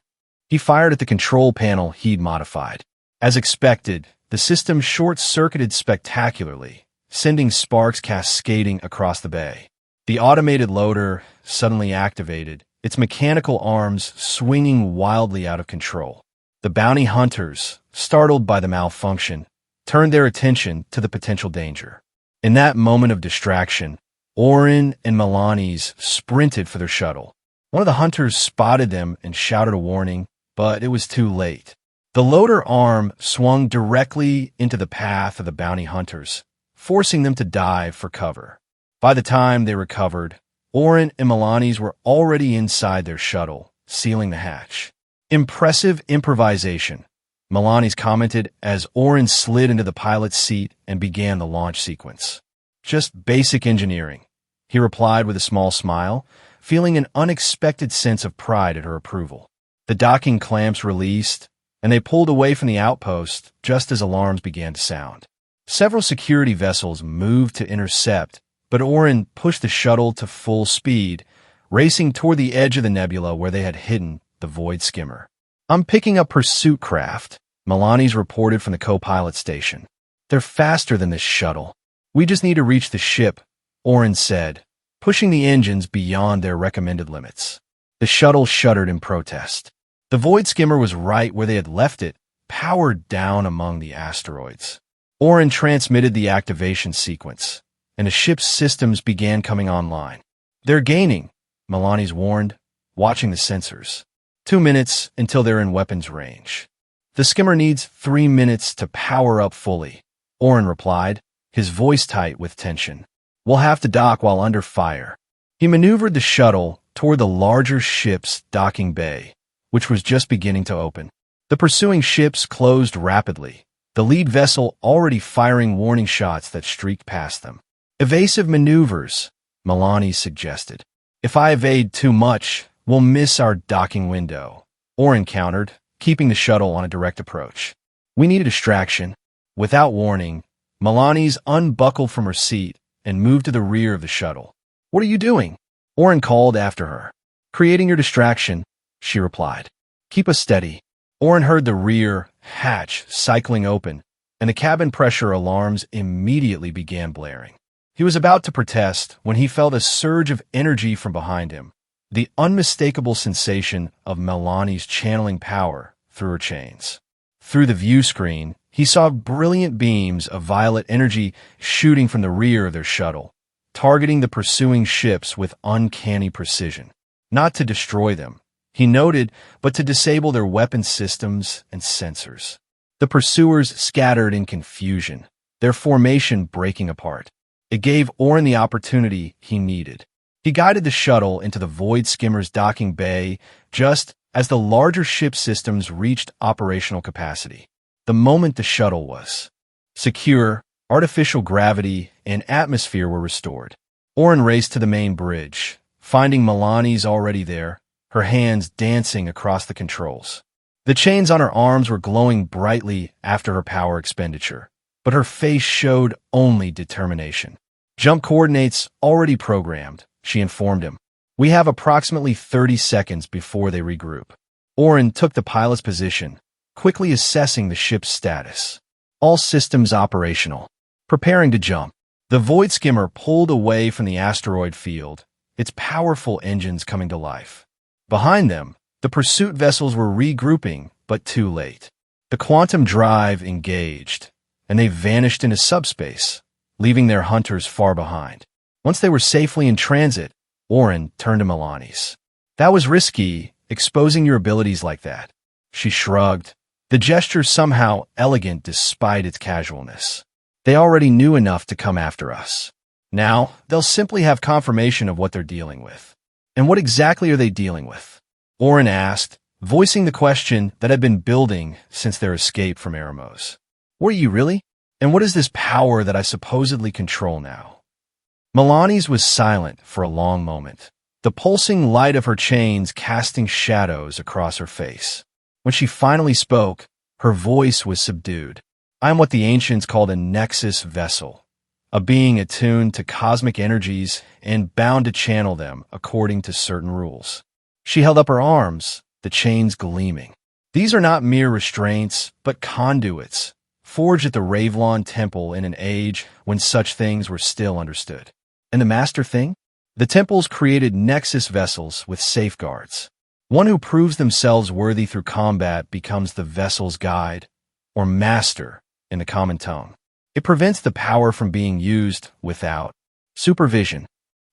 He fired at the control panel he'd modified. As expected, the system short-circuited spectacularly, sending sparks cascading across the bay. The automated loader suddenly activated, its mechanical arms swinging wildly out of control. The bounty hunters, startled by the malfunction, turned their attention to the potential danger. In that moment of distraction, Orin and Melanie's sprinted for their shuttle. One of the hunters spotted them and shouted a warning, but it was too late. The loader arm swung directly into the path of the bounty hunters, forcing them to dive for cover. By the time they recovered, Orin and Melanie's were already inside their shuttle, sealing the hatch. Impressive improvisation, Melanie's commented as Orin slid into the pilot's seat and began the launch sequence. Just basic engineering, he replied with a small smile, feeling an unexpected sense of pride at her approval. The docking clamps released, and they pulled away from the outpost just as alarms began to sound. Several security vessels moved to intercept, but Orin pushed the shuttle to full speed, racing toward the edge of the nebula where they had hidden the void skimmer. "I'm picking up pursuit craft," Melanie's reported from the co-pilot station. "They're faster than this shuttle. We just need to reach the ship," Orin said, pushing the engines beyond their recommended limits. The shuttle shuddered in protest. The void skimmer was right where they had left it, powered down among the asteroids. Orin transmitted the activation sequence, and the ship's systems began coming online. "They're gaining," Melanie's warned, watching the sensors. 2 minutes until they're in weapons range. "The skimmer needs 3 minutes to power up fully," Orin replied, his voice tight with tension. "We'll have to dock while under fire." He maneuvered the shuttle toward the larger ship's docking bay, which was just beginning to open. The pursuing ships closed rapidly, the lead vessel already firing warning shots that streaked past them. "Evasive maneuvers," Melanie suggested. "If I evade too much, we'll miss our docking window," Orin countered, keeping the shuttle on a direct approach. "We need a distraction." Without warning, Melanie's unbuckled from her seat and moved to the rear of the shuttle. "What are you doing?" Orin called after her. "Creating your distraction," she replied. "Keep us steady." Orin heard the rear hatch cycling open, and the cabin pressure alarms immediately began blaring. He was about to protest when he felt a surge of energy from behind him, the unmistakable sensation of Melanie's channeling power through her chains. Through the view screen, he saw brilliant beams of violet energy shooting from the rear of their shuttle, targeting the pursuing ships with uncanny precision. Not to destroy them, he noted, but to disable their weapon systems and sensors. The pursuers scattered in confusion, their formation breaking apart. It gave Orin the opportunity he needed. He guided the shuttle into the void skimmer's docking bay just as the larger ship systems reached operational capacity. The moment the shuttle was secure, artificial gravity and atmosphere were restored. Orin raced to the main bridge, finding Melanie's already there, her hands dancing across the controls. The chains on her arms were glowing brightly after her power expenditure, but her face showed only determination. "Jump coordinates already programmed," she informed him. "We have approximately 30 seconds before they regroup." Orin took the pilot's position, quickly assessing the ship's status. All systems operational. Preparing to jump. The void skimmer pulled away from the asteroid field, its powerful engines coming to life. Behind them, the pursuit vessels were regrouping, but too late. The quantum drive engaged, and they vanished into subspace, leaving their hunters far behind. Once they were safely in transit, Orin turned to Melanie's. "That was risky, exposing your abilities like that." She shrugged, the gesture somehow elegant despite its casualness. "They already knew enough to come after us. Now, they'll simply have confirmation of what they're dealing with." "And what exactly are they dealing with?" Orin asked, voicing the question that had been building since their escape from Eremos. "Were you really? And what is this power that I supposedly control now?" Melanie's was silent for a long moment, the pulsing light of her chains casting shadows across her face. When she finally spoke, her voice was subdued. "I am what the ancients called a nexus vessel, a being attuned to cosmic energies and bound to channel them according to certain rules." She held up her arms, the chains gleaming. "These are not mere restraints, but conduits, forged at the Ravlon Temple in an age when such things were still understood." "And the master thing?" The temples created Nexus vessels with safeguards. One who proves themselves worthy through combat becomes the vessel's guide, or master, in the common tone. It prevents the power from being used without supervision.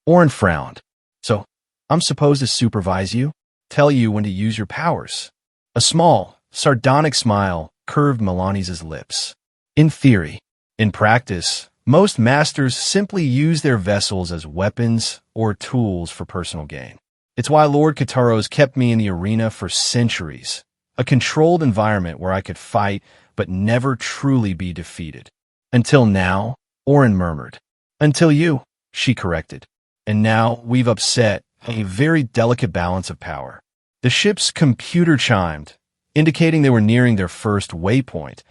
Orin frowned. So, I'm supposed to supervise you? Tell you when to use your powers? A small, sardonic smile curved Melani's lips. In theory. In practice, most masters simply use their vessels as weapons or tools for personal gain. It's why Lord Kataro's kept me in the arena for centuries, a controlled environment where I could fight but never truly be defeated. Until now, Orin murmured. Until you, she corrected. And now we've upset a very delicate balance of power. The ship's computer chimed, indicating they were nearing their first waypoint,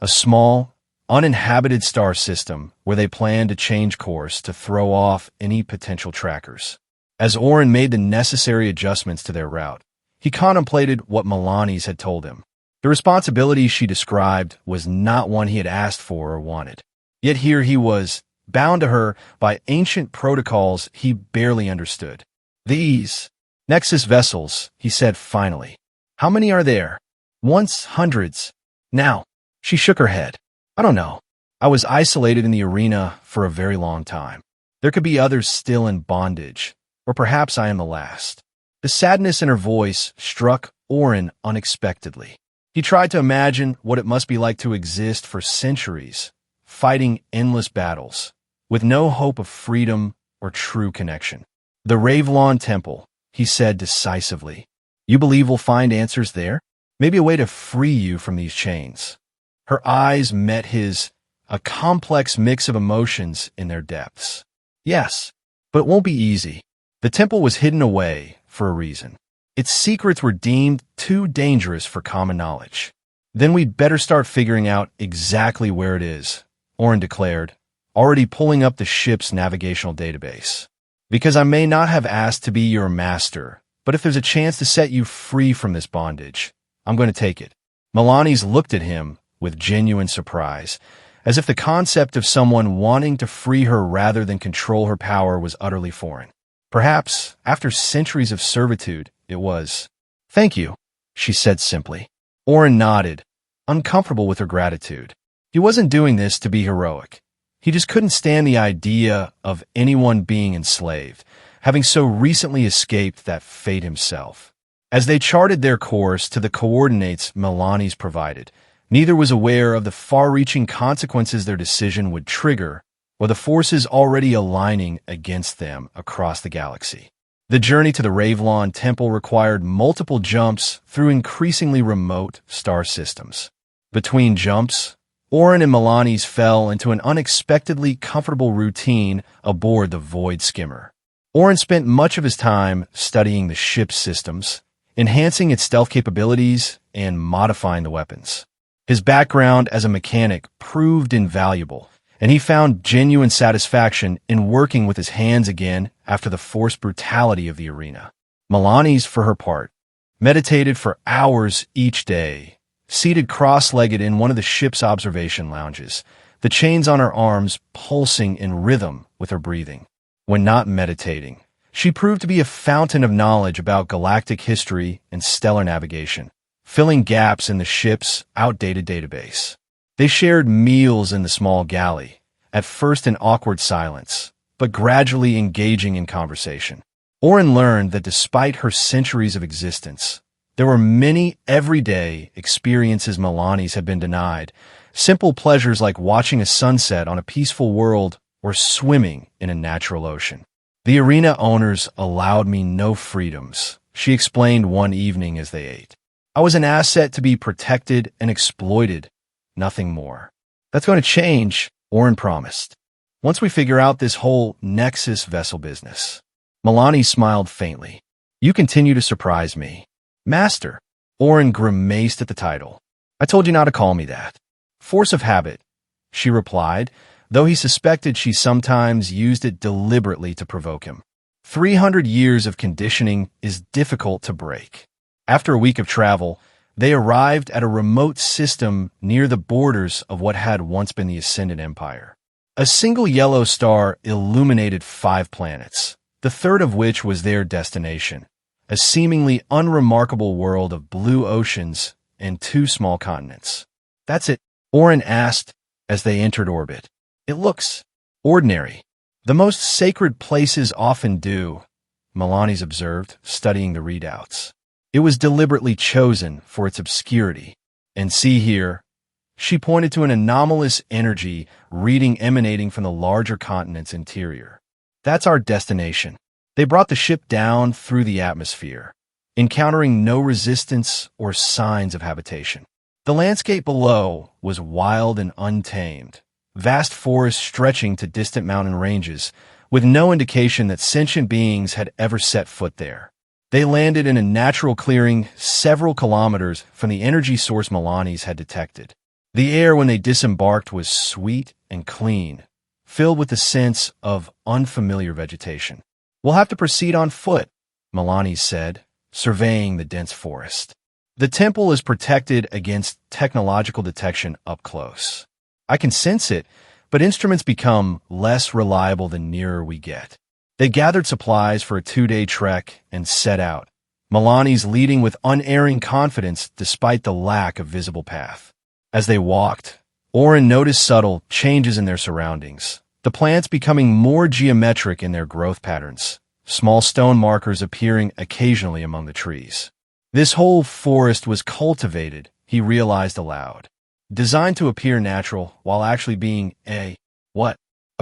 a small, uninhabited star system where they planned to change course to throw off any potential trackers. As Orin made the necessary adjustments to their route, he contemplated what Melani's had told him. The responsibility she described was not one he had asked for or wanted. Yet here he was, bound to her by ancient protocols he barely understood. These Nexus vessels, he said finally. How many are there? Once hundreds. Now, she shook her head. I don't know. I was isolated in the arena for a very long time. There could be others still in bondage, or perhaps I am the last. The sadness in her voice struck Orin unexpectedly. He tried to imagine what it must be like to exist for centuries, fighting endless battles, with no hope of freedom or true connection. The Ravelon Temple, he said decisively. You believe we'll find answers there? Maybe a way to free you from these chains. Her eyes met his, a complex mix of emotions in their depths. Yes, but it won't be easy. The temple was hidden away for a reason. Its secrets were deemed too dangerous for common knowledge. Then we'd better start figuring out exactly where it is, Orin declared, already pulling up the ship's navigational database. Because I may not have asked to be your master, but if there's a chance to set you free from this bondage, I'm going to take it. Melani's looked at him with genuine surprise, as if the concept of someone wanting to free her rather than control her power was utterly foreign. Perhaps, after centuries of servitude, it was. Thank you, she said simply. Orin nodded, uncomfortable with her gratitude. He wasn't doing this to be heroic. He just couldn't stand the idea of anyone being enslaved, having so recently escaped that fate himself. As they charted their course to the coordinates Melani's provided, neither was aware of the far-reaching consequences their decision would trigger, or the forces already aligning against them across the galaxy. The journey to the Ravelon Temple required multiple jumps through increasingly remote star systems. Between jumps, Orin and Melani's fell into an unexpectedly comfortable routine aboard the Void Skimmer. Orin spent much of his time studying the ship's systems, enhancing its stealth capabilities and modifying the weapons. His background as a mechanic proved invaluable, and he found genuine satisfaction in working with his hands again after the forced brutality of the arena. Melani's, for her part, meditated for hours each day, seated cross-legged in one of the ship's observation lounges, the chains on her arms pulsing in rhythm with her breathing. When not meditating, she proved to be a fountain of knowledge about galactic history and stellar navigation, filling gaps in the ship's outdated database. They shared meals in the small galley, at first in awkward silence, but gradually engaging in conversation. Orin learned that despite her centuries of existence, there were many everyday experiences Melani's had been denied, simple pleasures like watching a sunset on a peaceful world or swimming in a natural ocean. The arena owners allowed me no freedoms, she explained one evening as they ate. I was an asset to be protected and exploited, nothing more. That's going to change, Orin promised. Once we figure out this whole Nexus vessel business. Melani smiled faintly. You continue to surprise me. Master. Orin grimaced at the title. I told you not to call me that. Force of habit, she replied, though he suspected she sometimes used it deliberately to provoke him. 300 years of conditioning is difficult to break. After a week of travel, they arrived at a remote system near the borders of what had once been the Ascendant Empire. A single yellow star illuminated 5 planets, the third of which was their destination, a seemingly unremarkable world of blue oceans and two small continents. That's it, Orin asked as they entered orbit. It looks ordinary. The most sacred places often do, Milani's observed, studying the readouts. It was deliberately chosen for its obscurity. And see here, she pointed to an anomalous energy reading emanating from the larger continent's interior. That's our destination. They brought the ship down through the atmosphere, encountering no resistance or signs of habitation. The landscape below was wild and untamed, vast forests stretching to distant mountain ranges, with no indication that sentient beings had ever set foot there. They landed in a natural clearing several kilometers from the energy source Milani's had detected. The air when they disembarked was sweet and clean, filled with the sense of unfamiliar vegetation. We'll have to proceed on foot, Milani said, surveying the dense forest. The temple is protected against technological detection up close. I can sense it, but instruments become less reliable the nearer we get. They gathered supplies for a 2-day trek and set out, Milani's leading with unerring confidence despite the lack of visible path. As they walked, Orin noticed subtle changes in their surroundings, the plants becoming more geometric in their growth patterns, small stone markers appearing occasionally among the trees. This whole forest was cultivated, he realized aloud, designed to appear natural while actually being a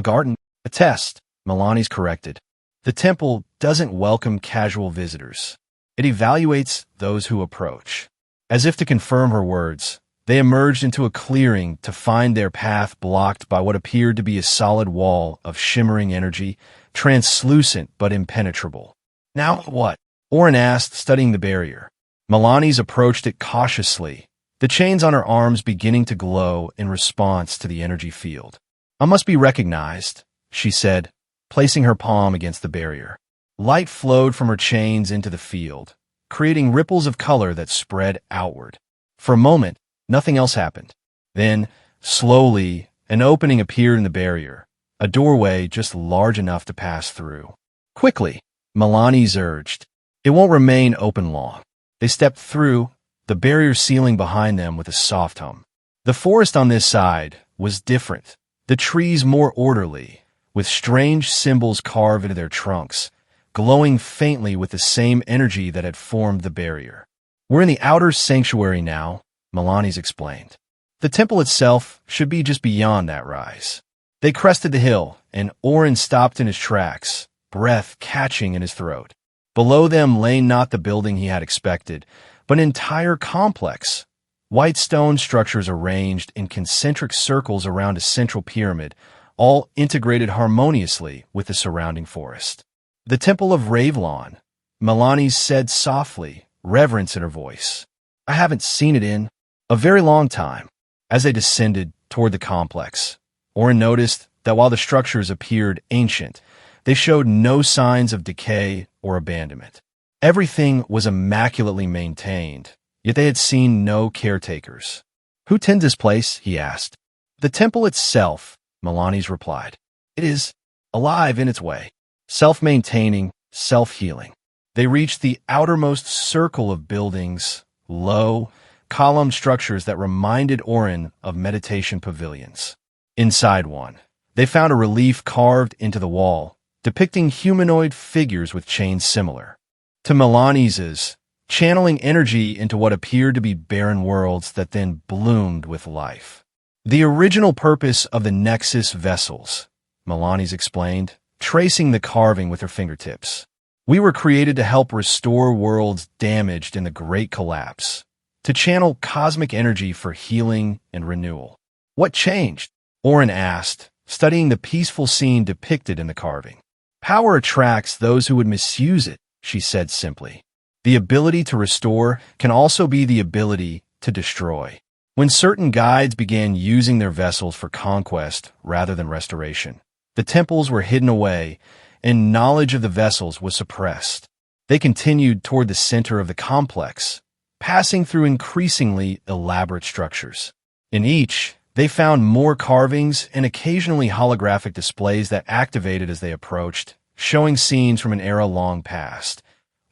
garden? A test, Milani's corrected. The temple doesn't welcome casual visitors. It evaluates those who approach. As if to confirm her words, they emerged into a clearing to find their path blocked by what appeared to be a solid wall of shimmering energy, translucent but impenetrable. Now what? Orin asked, studying the barrier. Milani's approached it cautiously, the chains on her arms beginning to glow in response to the energy field. I must be recognized, she said, placing her palm against the barrier. Light flowed from her chains into the field, creating ripples of color that spread outward. For a moment, nothing else happened. Then, slowly, an opening appeared in the barrier, a doorway just large enough to pass through. Quickly, Milani's urged. It won't remain open long. They stepped through, the barrier sealing behind them with a soft hum. The forest on this side was different, the trees more orderly, with strange symbols carved into their trunks, glowing faintly with the same energy that had formed the barrier. We're in the outer sanctuary now, Milani's explained. The temple itself should be just beyond that rise. They crested the hill, and Orin stopped in his tracks, breath catching in his throat. Below them lay not the building he had expected, but an entire complex. White stone structures arranged in concentric circles around a central pyramid, all integrated harmoniously with the surrounding forest. The Temple of Revlon, Milani said softly, reverence in her voice. I haven't seen it in a very long time. As they descended toward the complex, Orin noticed that while the structures appeared ancient, they showed no signs of decay or abandonment. Everything was immaculately maintained, yet they had seen no caretakers. Who tends this place? He asked. The temple itself, Milani's replied. It is alive in its way, self-maintaining, self-healing. They reached the outermost circle of buildings, low, column structures that reminded Orin of meditation pavilions. Inside one, they found a relief carved into the wall, depicting humanoid figures with chains similar to Milani's, channeling energy into what appeared to be barren worlds that then bloomed with life. The original purpose of the Nexus vessels, Milani's explained, tracing the carving with her fingertips. We were created to help restore worlds damaged in the Great Collapse, to channel cosmic energy for healing and renewal. What changed? Orin asked, studying the peaceful scene depicted in the carving. Power attracts those who would misuse it, she said simply. The ability to restore can also be the ability to destroy. When certain guides began using their vessels for conquest rather than restoration, the temples were hidden away and knowledge of the vessels was suppressed. They continued toward the center of the complex, passing through increasingly elaborate structures. In each, they found more carvings and occasionally holographic displays that activated as they approached, showing scenes from an era long past,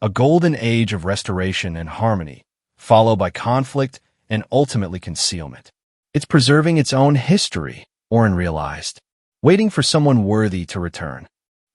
a golden age of restoration and harmony, followed by conflict and ultimately concealment. It's preserving its own history, Oren realized, waiting for someone worthy to return.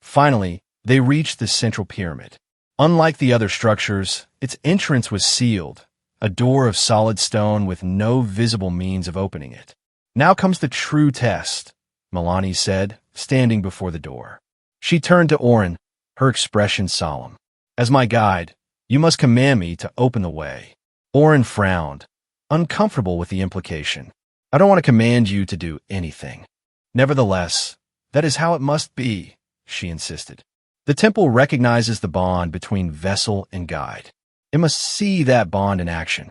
Finally, they reached the central pyramid. Unlike the other structures, its entrance was sealed, a door of solid stone with no visible means of opening it. Now comes the true test, Milani said, standing before the door. She turned to Oren, her expression solemn. As my guide, you must command me to open the way. Oren frowned, uncomfortable with the implication. I don't want to command you to do anything. Nevertheless, that is how it must be, she insisted. The temple recognizes the bond between vessel and guide. It must see that bond in action.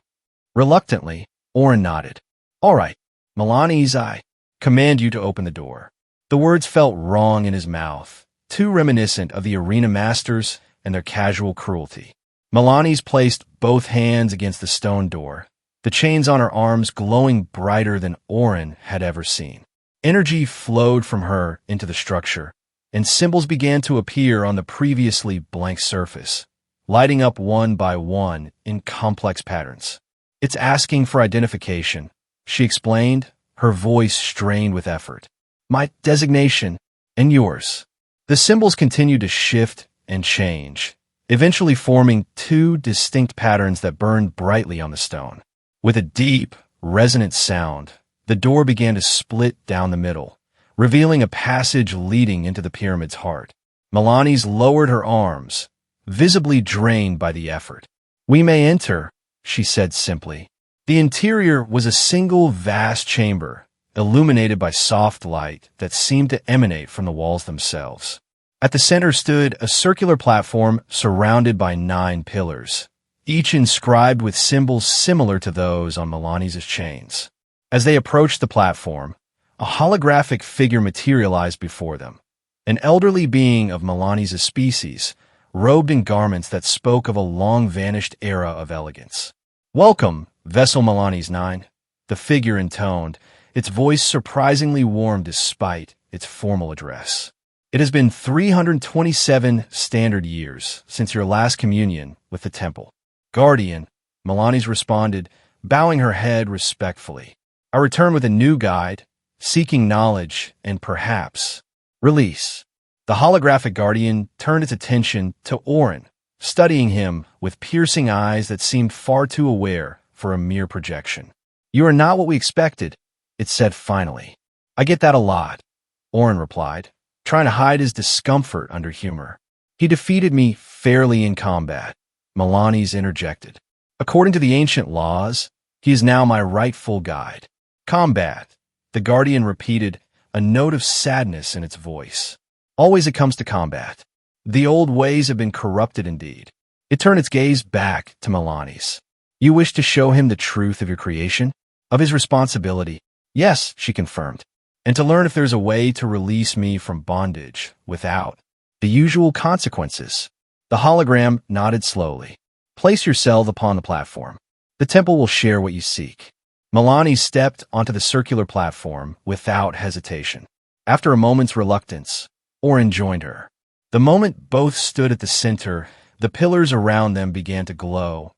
Reluctantly, Oren nodded. All right, Milani's I command you to open the door. The words felt wrong in his mouth, too reminiscent of the arena masters and their casual cruelty. Milani's placed both hands against the stone door, the chains on her arms glowing brighter than Oren had ever seen. Energy flowed from her into the structure, and symbols began to appear on the previously blank surface, lighting up one by one in complex patterns. It's asking for identification, she explained, her voice strained with effort. My designation and yours. The symbols continued to shift and change, eventually forming two distinct patterns that burned brightly on the stone. With a deep, resonant sound, the door began to split down the middle, revealing a passage leading into the pyramid's heart. Milani's lowered her arms, visibly drained by the effort. We may enter, she said simply. The interior was a single vast chamber, illuminated by soft light that seemed to emanate from the walls themselves. At the center stood a circular platform surrounded by 9 pillars, each inscribed with symbols similar to those on Milani's chains. As they approached the platform, a holographic figure materialized before them, an elderly being of Milani's species, robed in garments that spoke of a long-vanished era of elegance. Welcome, Vessel Milani's 9, the figure intoned, its voice surprisingly warm despite its formal address. It has been 327 standard years since your last communion with the temple. Guardian, Milani's responded, bowing her head respectfully. I return with a new guide, seeking knowledge and perhaps release. The holographic guardian turned its attention to Oren, studying him with piercing eyes that seemed far too aware for a mere projection. You are not what we expected, it said finally. I get that a lot, Oren replied, trying to hide his discomfort under humor. He defeated me fairly in combat, Milani's interjected. According to the ancient laws, he is now my rightful guide. Combat, the guardian repeated, a note of sadness in its voice. Always it comes to combat. The old ways have been corrupted indeed. It turned its gaze back to Milani's. You wish to show him the truth of your creation? Of his responsibility? Yes, she confirmed. And to learn if there's a way to release me from bondage without the usual consequences. The hologram nodded slowly. Place yourself upon the platform. The temple will share what you seek. Milani stepped onto the circular platform without hesitation. After a moment's reluctance, Oren joined her. The moment both stood at the center, the pillars around them began to glow,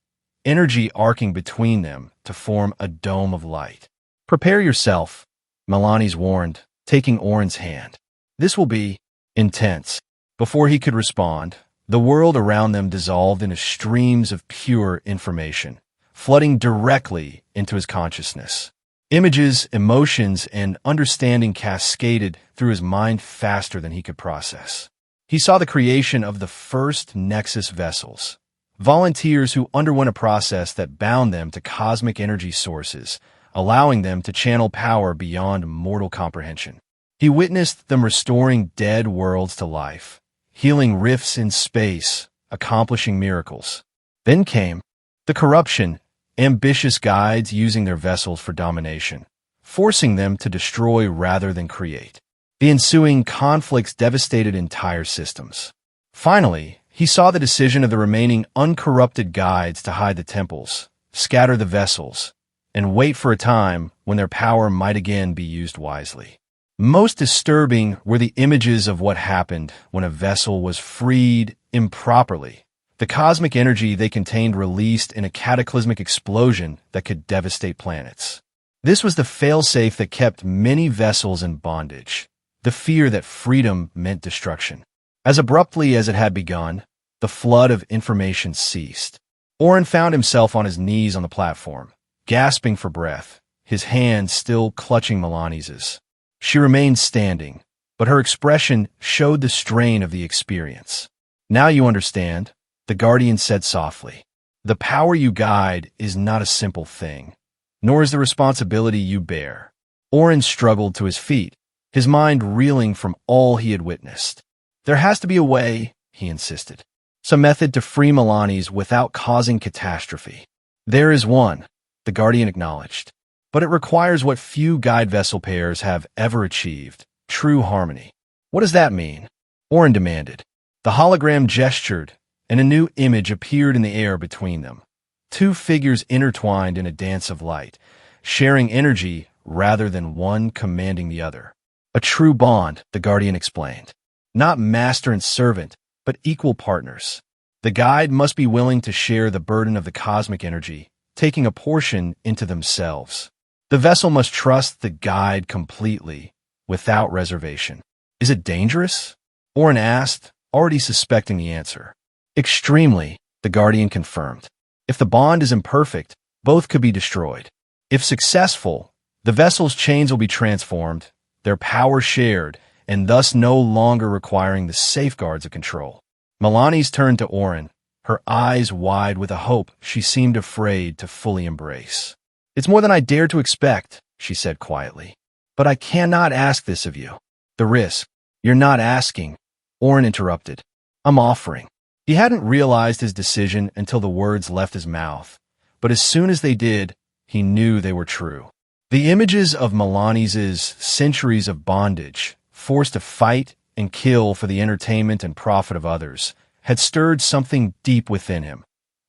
energy arcing between them to form a dome of light. Prepare yourself, Milani's warned, taking Oren's hand. This will be intense. Before he could respond, the world around them dissolved into streams of pure information, flooding directly into his consciousness. Images, emotions, and understanding cascaded through his mind faster than he could process. He saw the creation of the first Nexus vessels, volunteers who underwent a process that bound them to cosmic energy sources, allowing them to channel power beyond mortal comprehension. He witnessed them restoring dead worlds to life, healing rifts in space, accomplishing miracles. Then came the corruption, ambitious guides using their vessels for domination, forcing them to destroy rather than create. The ensuing conflicts devastated entire systems. Finally, he saw the decision of the remaining uncorrupted guides to hide the temples, scatter the vessels, and wait for a time when their power might again be used wisely. Most disturbing were the images of what happened when a vessel was freed improperly. The cosmic energy they contained released in a cataclysmic explosion that could devastate planets. This was the failsafe that kept many vessels in bondage, the fear that freedom meant destruction. As abruptly as it had begun, the flood of information ceased. Orin found himself on his knees on the platform, gasping for breath, his hands still clutching Melani's. She remained standing, but her expression showed the strain of the experience. "Now you understand," the Guardian said softly. "The power you guide is not a simple thing, nor is the responsibility you bear." Orin struggled to his feet, his mind reeling from all he had witnessed. "There has to be a way," he insisted. "Some method to free Melani's without causing catastrophe." "There is one," the Guardian acknowledged. "But it requires what few guide vessel pairs have ever achieved, true harmony." "What does that mean?" Orin demanded. The hologram gestured, and a new image appeared in the air between them. Two figures intertwined in a dance of light, sharing energy rather than one commanding the other. "A true bond," the Guardian explained. "Not master and servant, but equal partners. The guide must be willing to share the burden of the cosmic energy, taking a portion into themselves. The vessel must trust the guide completely, without reservation." "Is it dangerous?" Orin asked, already suspecting the answer. "Extremely," the Guardian confirmed. "If the bond is imperfect, both could be destroyed. If successful, the vessel's chains will be transformed, their power shared, and thus no longer requiring the safeguards of control." Melani's turned to Orin, her eyes wide with a hope she seemed afraid to fully embrace. "It's more than I dared to expect," she said quietly. "But I cannot ask this of you. The risk." "You're not asking," Orin interrupted. "I'm offering." He hadn't realized his decision until the words left his mouth, but as soon as they did, he knew they were true. The images of Melani's centuries of bondage, forced to fight and kill for the entertainment and profit of others, had stirred something deep within him,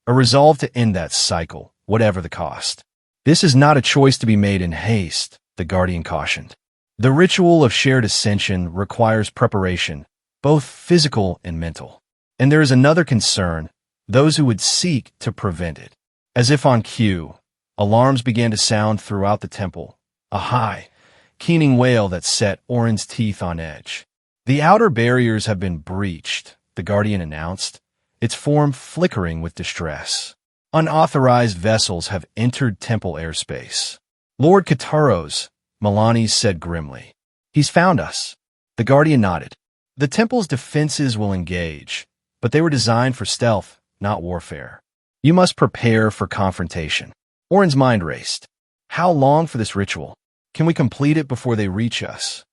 a resolve to end that cycle, whatever the cost. "This is not a choice to be made in haste," the Guardian cautioned. "The ritual of shared ascension requires preparation, both physical and mental. And there is another concern, those who would seek to prevent it." As if on cue, alarms began to sound throughout the temple, a high, keening wail that set Orin's teeth on edge. "The outer barriers have been breached," the Guardian announced, its form flickering with distress. "Unauthorized vessels have entered temple airspace." "Lord Kataros," Melani said grimly. "He's found us." The Guardian nodded. "The temple's defenses will engage, but they were designed for stealth, not warfare. You must prepare for confrontation." Orin's mind raced. "How long for this ritual? Can we complete it before they reach us?"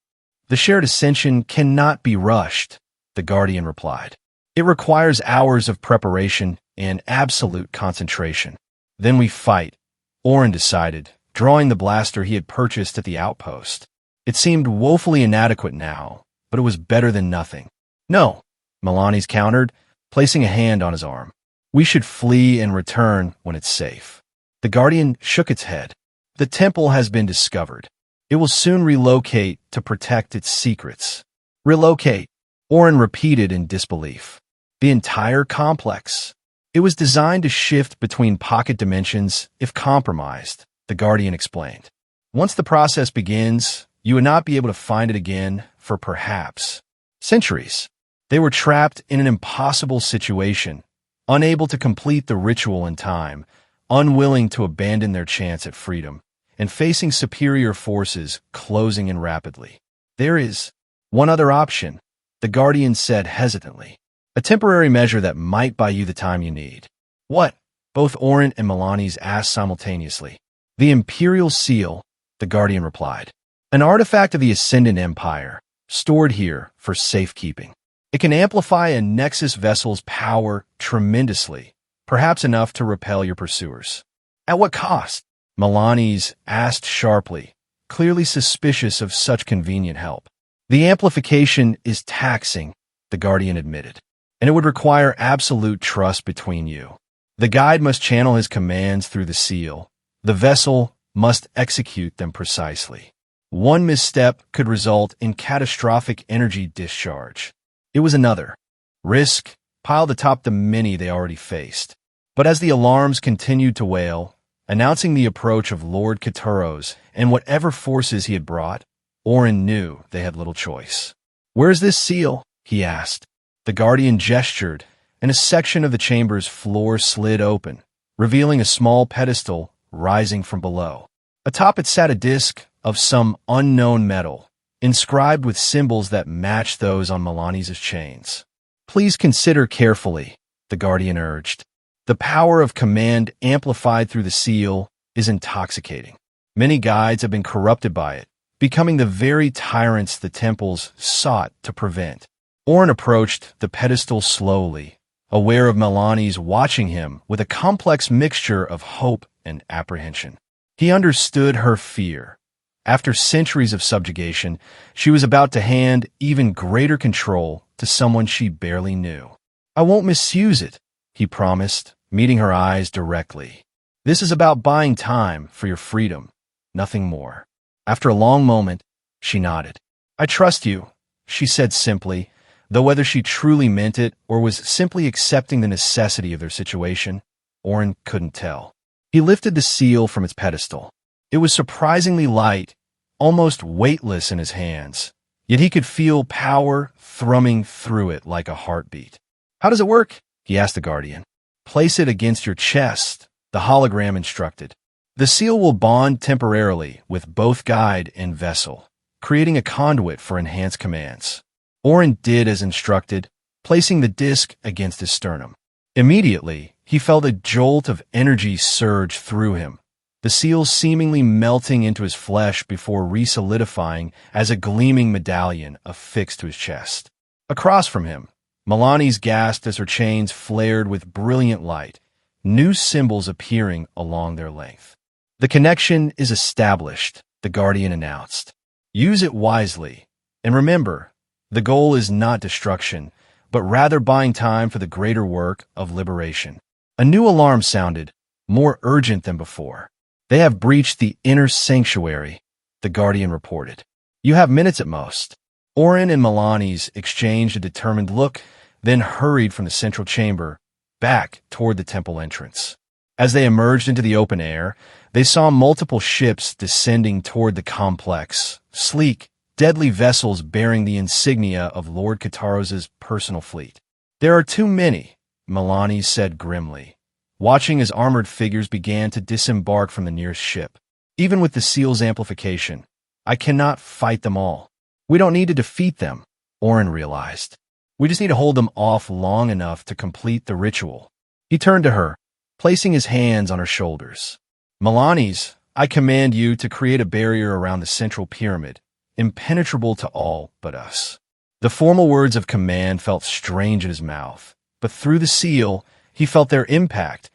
"The shared ascension cannot be rushed," the Guardian replied. "It requires hours of preparation and absolute concentration. Then we fight," Orin decided, drawing the blaster he had purchased at the outpost. It seemed woefully inadequate now, but it was better than nothing. "No," Melani's countered, placing a hand on his arm. "We should flee and return when it's safe." The Guardian shook its head. "The temple has been discovered. It will soon relocate to protect its secrets." "Relocate," Orin repeated in disbelief. "The entire complex. It was designed to shift between pocket dimensions if compromised," the Guardian explained. "Once the process begins, you would not be able to find it again for perhaps centuries." They were trapped in an impossible situation, unable to complete the ritual in time, unwilling to abandon their chance at freedom, and facing superior forces closing in rapidly. "There is one other option," the Guardian said hesitantly. "A temporary measure that might buy you the time you need." "What?" both Orin and Melani's asked simultaneously. "The Imperial Seal," the Guardian replied. "An artifact of the Ascendant Empire, stored here for safekeeping. It can amplify a Nexus vessel's power tremendously, perhaps enough to repel your pursuers." "At what cost?" Melani's asked sharply, clearly suspicious of such convenient help. "The amplification is taxing," the Guardian admitted, "and it would require absolute trust between you. The guide must channel his commands through the seal. The vessel must execute them precisely." One misstep could result in catastrophic energy discharge. It was another risk piled atop the many they already faced. But as the alarms continued to wail, announcing the approach of Lord Kataros and whatever forces he had brought, Orin knew they had little choice. "Where's this seal?" he asked. The Guardian gestured, and a section of the chamber's floor slid open, revealing a small pedestal rising from below. Atop it sat a disc of some unknown metal, inscribed with symbols that matched those on Milani's chains. "Please consider carefully," the Guardian urged. "The power of command amplified through the seal is intoxicating. Many guides have been corrupted by it, becoming the very tyrants the temples sought to prevent." Orin approached the pedestal slowly, aware of Milani's watching him with a complex mixture of hope and apprehension. He understood her fear. After centuries of subjugation, she was about to hand even greater control to someone she barely knew. "I won't misuse it," he promised, meeting her eyes directly. "This is about buying time for your freedom, nothing more." After a long moment, she nodded. "I trust you," she said simply, though whether she truly meant it or was simply accepting the necessity of their situation, Orin couldn't tell. He lifted the seal from its pedestal. It was surprisingly light, almost weightless in his hands, yet he could feel power thrumming through it like a heartbeat. "How does it work?" he asked the Guardian. "Place it against your chest," the hologram instructed. "The seal will bond temporarily with both guide and vessel, creating a conduit for enhanced commands." Orin did as instructed, placing the disc against his sternum. Immediately, he felt a jolt of energy surge through him, the seal seemingly melting into his flesh before re-solidifying as a gleaming medallion affixed to his chest. Across from him, Milani's gasped as her chains flared with brilliant light, new symbols appearing along their length. "The connection is established," the Guardian announced. "Use it wisely, and remember, the goal is not destruction, but rather buying time for the greater work of liberation." A new alarm sounded, more urgent than before. "They have breached the inner sanctuary," the Guardian reported. "You have minutes at most." Orin and Milani's exchanged a determined look, then hurried from the central chamber, back toward the temple entrance. As they emerged into the open air, they saw multiple ships descending toward the complex, sleek, deadly vessels bearing the insignia of Lord Kataros's personal fleet. "There are too many," Milani said grimly, watching as armored figures began to disembark from the nearest ship. "Even with the seal's amplification, I cannot fight them all. We don't need to defeat them," Orin realized. "We just need to hold them off long enough to complete the ritual." He turned to her, placing his hands on her shoulders. "Milani's, I command you to create a barrier around the central pyramid, impenetrable to all but us." The formal words of command felt strange in his mouth, but through the seal, he felt their impact,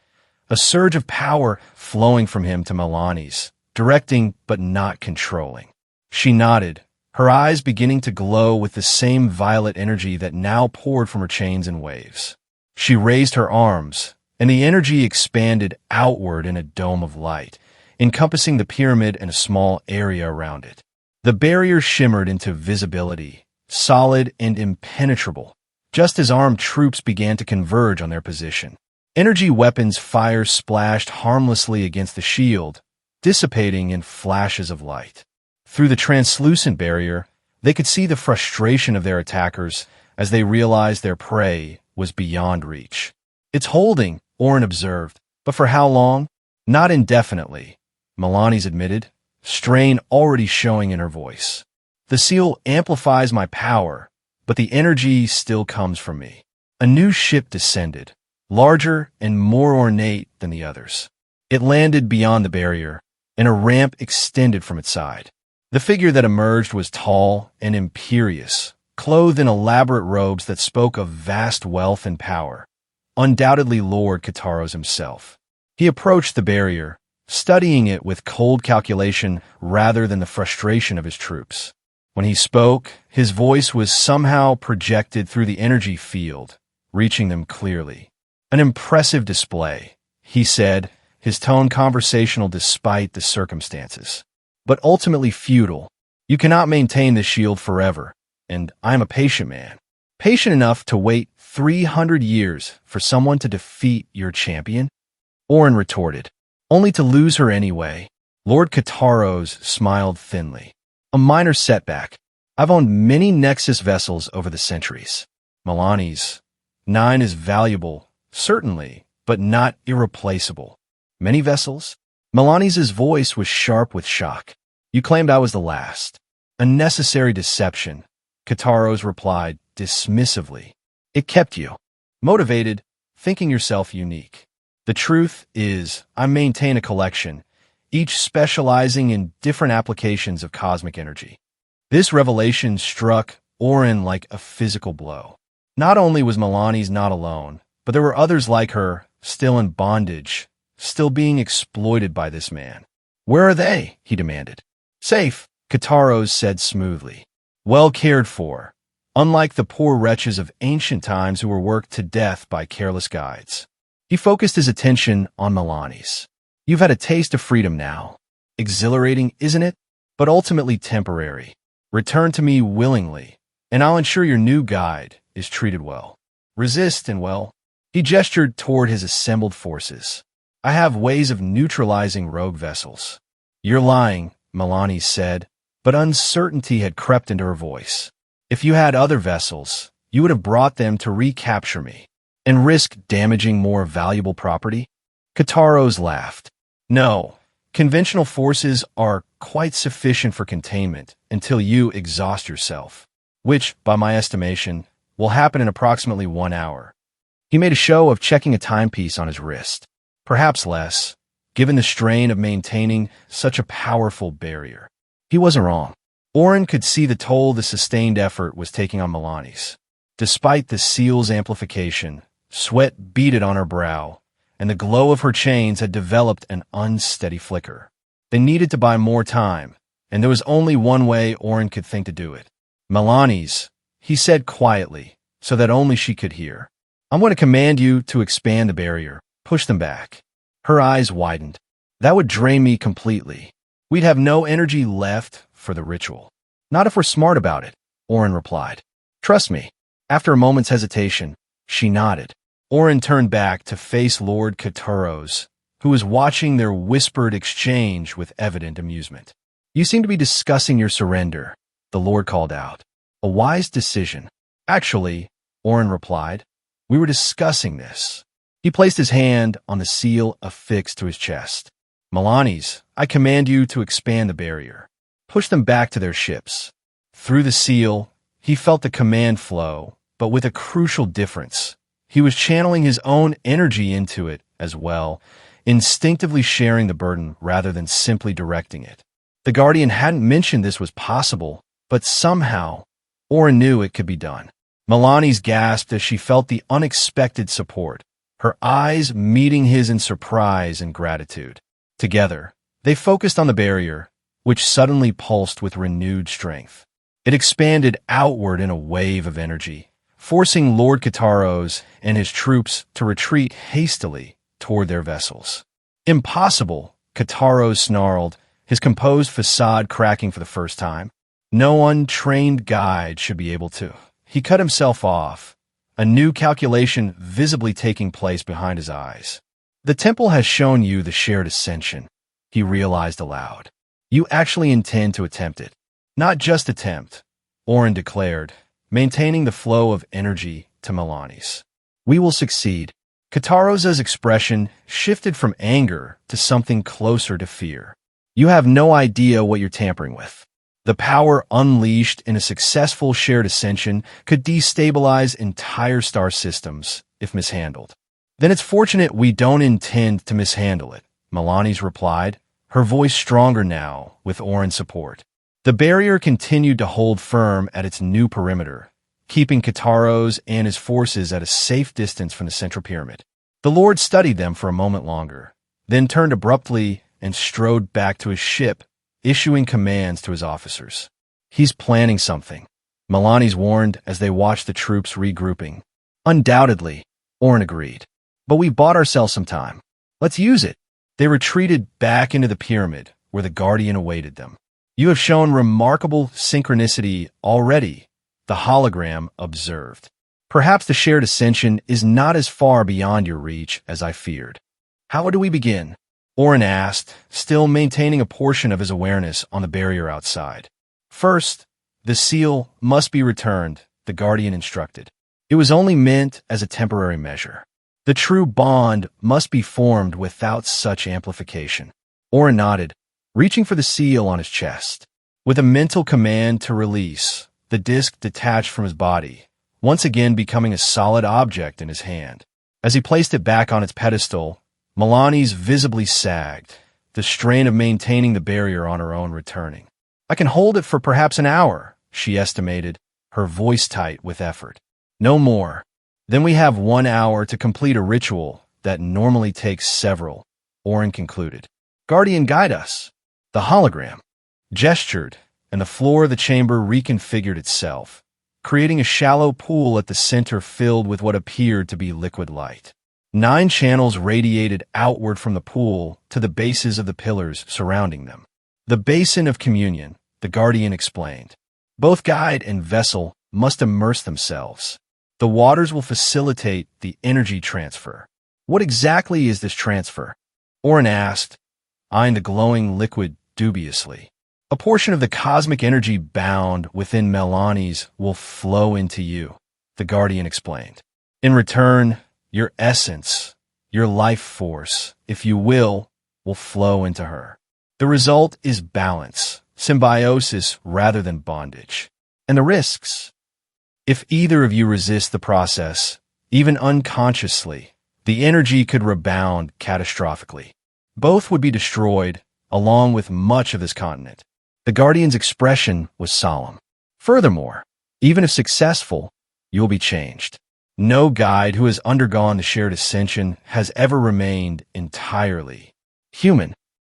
a surge of power flowing from him to Milani's, directing but not controlling. She nodded, her eyes beginning to glow with the same violet energy that now poured from her chains in waves. She raised her arms, and the energy expanded outward in a dome of light, encompassing the pyramid and a small area around it. The barrier shimmered into visibility, solid and impenetrable, just as armed troops began to converge on their position. Energy weapons' fire splashed harmlessly against the shield, dissipating in flashes of light. Through the translucent barrier, they could see the frustration of their attackers as they realized their prey was beyond reach. "It's holding," Orin observed, "but for how long?" "Not indefinitely," Milani's admitted, strain already showing in her voice. "The seal amplifies my power, but the energy still comes from me." A new ship descended, larger and more ornate than the others. It landed beyond the barrier, and a ramp extended from its side. The figure that emerged was tall and imperious, clothed in elaborate robes that spoke of vast wealth and power, undoubtedly Lord Kataros himself. He approached the barrier, studying it with cold calculation rather than the frustration of his troops. When he spoke, his voice was somehow projected through the energy field, reaching them clearly. "An impressive display," he said, his tone conversational despite the circumstances. "But ultimately futile. You cannot maintain this shield forever, and I am a patient man. Patient enough to wait 300 years for someone to defeat your champion? Orin retorted, only to lose her anyway. Lord Kataros smiled thinly. A minor setback. I've owned many Nexus vessels over the centuries. Milani's 9 is valuable, certainly, but not irreplaceable. Many vessels? Milani's voice was sharp with shock. You claimed I was the last. A necessary deception, Kataros replied dismissively. It kept you motivated, thinking yourself unique. The truth is, I maintain a collection, each specializing in different applications of cosmic energy. This revelation struck Orin like a physical blow. Not only was Milani's not alone, but there were others like her, still in bondage, still being exploited by this man. Where are they? He demanded. Safe, Kataros said smoothly. Well cared for, unlike the poor wretches of ancient times who were worked to death by careless guides. He focused his attention on Milani's. You've had a taste of freedom now. Exhilarating, isn't it? But ultimately temporary. Return to me willingly, and I'll ensure your new guide is treated well. Resist and well. He gestured toward his assembled forces. I have ways of neutralizing rogue vessels. You're lying, Milani said, but uncertainty had crept into her voice. If you had other vessels, you would have brought them to recapture me and risk damaging more valuable property? Kataros laughed. No, conventional forces are quite sufficient for containment until you exhaust yourself, which, by my estimation, will happen in approximately 1 hour. He made a show of checking a timepiece on his wrist. Perhaps less, given the strain of maintaining such a powerful barrier. He wasn't wrong. Orin could see the toll the sustained effort was taking on Milani's. Despite the seal's amplification, sweat beaded on her brow, and the glow of her chains had developed an unsteady flicker. They needed to buy more time, and there was only one way Orin could think to do it. Milani's, he said quietly, so that only she could hear. I'm going to command you to expand the barrier. Push them back. Her eyes widened. That would drain me completely. We'd have no energy left for the ritual. Not if we're smart about it, Orin replied. Trust me. After a moment's hesitation, she nodded. Orin turned back to face Lord Kataros, who was watching their whispered exchange with evident amusement. You seem to be discussing your surrender, the Lord called out. A wise decision. Actually, Orin replied, we were discussing this. He placed his hand on the seal affixed to his chest. Milani's, I command you to expand the barrier. Push them back to their ships. Through the seal, he felt the command flow, but with a crucial difference. He was channeling his own energy into it as well, instinctively sharing the burden rather than simply directing it. The Guardian hadn't mentioned this was possible, but somehow, Orin knew it could be done. Milani's gasped as she felt the unexpected support, her eyes meeting his in surprise and gratitude. Together, they focused on the barrier, which suddenly pulsed with renewed strength. It expanded outward in a wave of energy, forcing Lord Kataros and his troops to retreat hastily toward their vessels. Impossible, Kataros snarled, his composed facade cracking for the first time. No untrained guide should be able to. He cut himself off, a new calculation visibly taking place behind his eyes. The temple has shown you the shared ascension, he realized aloud. You actually intend to attempt it. Not just attempt, Orin declared, maintaining the flow of energy to Milani's. We will succeed. Kataros's expression shifted from anger to something closer to fear. You have no idea what you're tampering with. The power unleashed in a successful shared ascension could destabilize entire star systems if mishandled. Then it's fortunate we don't intend to mishandle it, Milani's replied, her voice stronger now with Orin's support. The barrier continued to hold firm at its new perimeter, keeping Kataros and his forces at a safe distance from the central pyramid. The Lord studied them for a moment longer, then turned abruptly and strode back to his ship, issuing commands to his officers. He's planning something, Milani's warned as they watched the troops regrouping. Undoubtedly, Orin agreed. But we've bought ourselves some time. Let's use it. They retreated back into the pyramid, where the Guardian awaited them. You have shown remarkable synchronicity already, the hologram observed. Perhaps the shared ascension is not as far beyond your reach as I feared. How do we begin? Orin asked, still maintaining a portion of his awareness on the barrier outside. First, the seal must be returned, the Guardian instructed. It was only meant as a temporary measure. The true bond must be formed without such amplification. Orin nodded, reaching for the seal on his chest. With a mental command to release, the disc detached from his body, once again becoming a solid object in his hand. As he placed it back on its pedestal, Milani's visibly sagged, the strain of maintaining the barrier on her own returning. I can hold it for perhaps an hour, she estimated, her voice tight with effort. No more. Then we have 1 hour to complete a ritual that normally takes several, Orin concluded. Guardian, guide us. The hologram gestured, and the floor of the chamber reconfigured itself, creating a shallow pool at the center filled with what appeared to be liquid light. 9 channels radiated outward from the pool to the bases of the pillars surrounding them. The basin of communion, the Guardian explained. Both guide and vessel must immerse themselves. The waters will facilitate the energy transfer. What exactly is this transfer? Orin asked, eyeing the glowing liquid dubiously. A portion of the cosmic energy bound within Milani's will flow into you, the Guardian explained. In return, your essence, your life force, if you will flow into her. The result is balance, symbiosis rather than bondage. And the risks? If either of you resist the process, even unconsciously, the energy could rebound catastrophically. Both would be destroyed, along with much of this continent. The Guardian's expression was solemn. Furthermore, even if successful, you will be changed. No guide who has undergone the shared ascension has ever remained entirely human.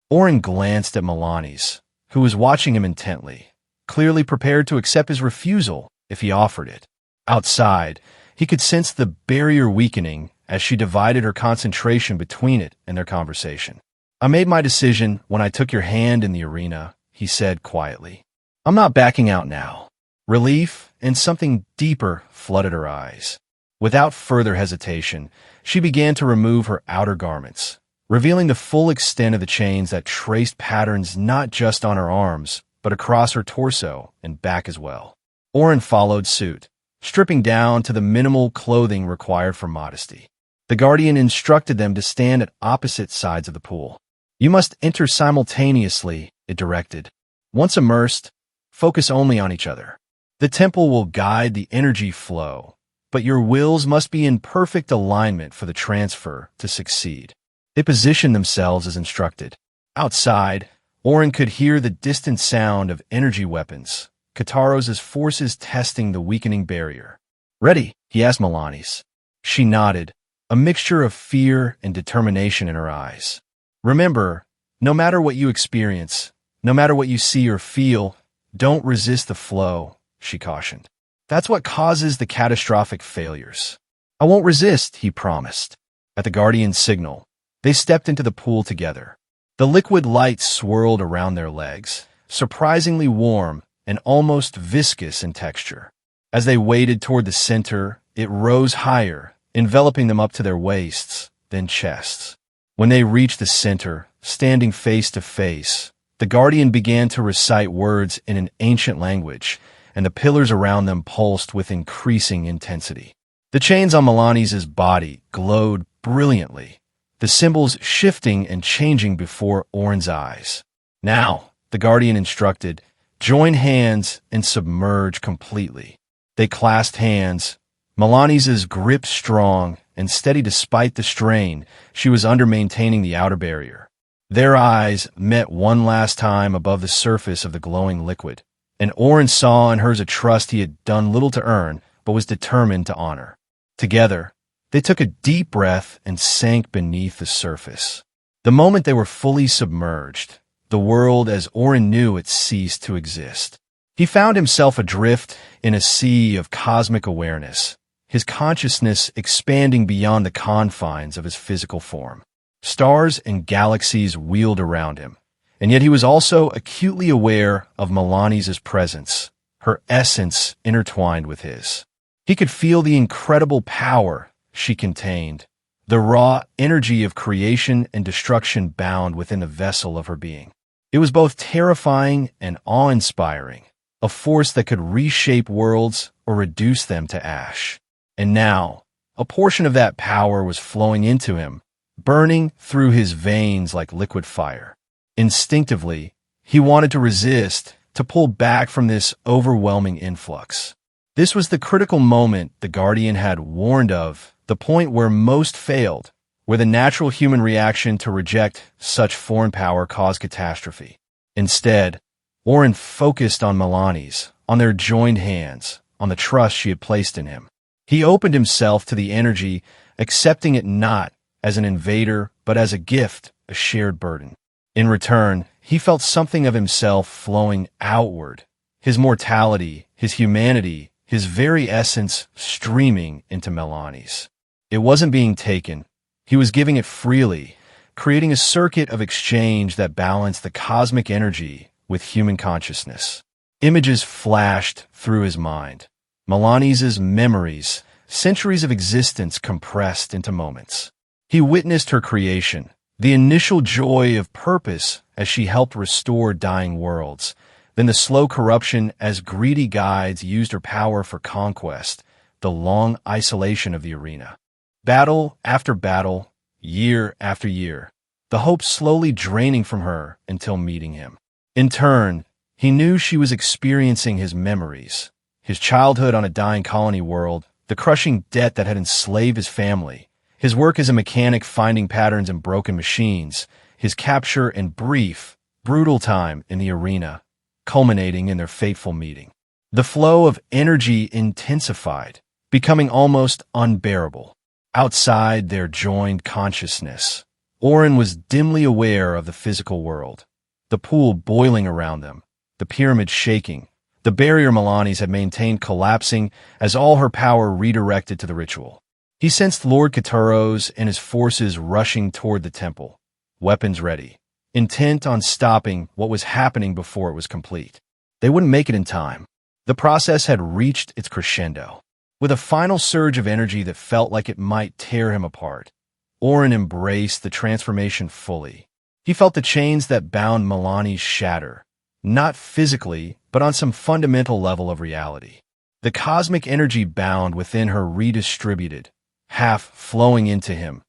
Orin glanced at Milani's, who was watching him intently, clearly prepared to accept his refusal if he offered it. Outside, he could sense the barrier weakening as she divided her concentration between it and their conversation. I made my decision when I took your hand in the arena, he said quietly. I'm not backing out now. Relief and something deeper flooded her eyes. Without further hesitation, she began to remove her outer garments, revealing the full extent of the chains that traced patterns not just on her arms, but across her torso and back as well. Orin followed suit, stripping down to the minimal clothing required for modesty. The Guardian instructed them to stand at opposite sides of the pool. You must enter simultaneously, it directed. Once immersed, focus only on each other. The temple will guide the energy flow, but your wills must be in perfect alignment for the transfer to succeed. They positioned themselves as instructed. Outside, Orin could hear the distant sound of energy weapons, Kataros' forces testing the weakening barrier. Ready? He asked Milani's. She nodded, a mixture of fear and determination in her eyes. Remember, no matter what you experience, no matter what you see or feel, don't resist the flow, she cautioned. That's what causes the catastrophic failures. I won't resist, he promised. At the Guardian's signal, they stepped into the pool together. The liquid light swirled around their legs, surprisingly warm and almost viscous in texture. As they waded toward the center, it rose higher, enveloping them up to their waists, then chests. When they reached the center, standing face to face, the Guardian began to recite words in an ancient language, and the pillars around them pulsed with increasing intensity. The chains on Milani's body glowed brilliantly, the symbols shifting and changing before Orin's eyes. Now, the Guardian instructed, join hands and submerge completely. They clasped hands, Milani's grip strong and steady despite the strain she was under maintaining the outer barrier. Their eyes met one last time above the surface of the glowing liquid, and Orin saw in hers a trust he had done little to earn, but was determined to honor. Together, they took a deep breath and sank beneath the surface. The moment they were fully submerged, the world as Orin knew it ceased to exist. He found himself adrift in a sea of cosmic awareness, his consciousness expanding beyond the confines of his physical form. Stars and galaxies wheeled around him, And yet he was also acutely aware of Melani's presence, her essence intertwined with his. He could feel the incredible power she contained, the raw energy of creation and destruction bound within the vessel of her being. It was both terrifying and awe-inspiring, a force that could reshape worlds or reduce them to ash. And now, a portion of that power was flowing into him, burning through his veins like liquid fire. Instinctively, he wanted to resist, to pull back from this overwhelming influx. This was the critical moment the Guardian had warned of, the point where most failed, where the natural human reaction to reject such foreign power caused catastrophe. Instead, Orin focused on Melani's, on their joined hands, on the trust she had placed in him. He opened himself to the energy, accepting it not as an invader, but as a gift, a shared burden. In return, he felt something of himself flowing outward, his mortality, his humanity, his very essence streaming into Melani's. It wasn't being taken. He was giving it freely, creating a circuit of exchange that balanced the cosmic energy with human consciousness. Images flashed through his mind. Melani's memories, centuries of existence compressed into moments. He witnessed her creation, the initial joy of purpose as she helped restore dying worlds, then the slow corruption as greedy guides used her power for conquest, the long isolation of the arena. Battle after battle, year after year, the hope slowly draining from her until meeting him. In turn, he knew she was experiencing his memories, his childhood on a dying colony world, the crushing debt that had enslaved his family, his work as a mechanic finding patterns in broken machines, his capture and brief, brutal time in the arena, culminating in their fateful meeting. The flow of energy intensified, becoming almost unbearable. Outside their joined consciousness, Orin was dimly aware of the physical world, the pool boiling around them, the pyramid shaking, the barrier Melani's had maintained collapsing as all her power redirected to the ritual. He sensed Lord Kataros and his forces rushing toward the temple, weapons ready, intent on stopping what was happening before it was complete. They wouldn't make it in time. The process had reached its crescendo. With a final surge of energy that felt like it might tear him apart, Orin embraced the transformation fully. He felt the chains that bound Melani's shatter, not physically, but on some fundamental level of reality. The cosmic energy bound within her redistributed, half flowing into him,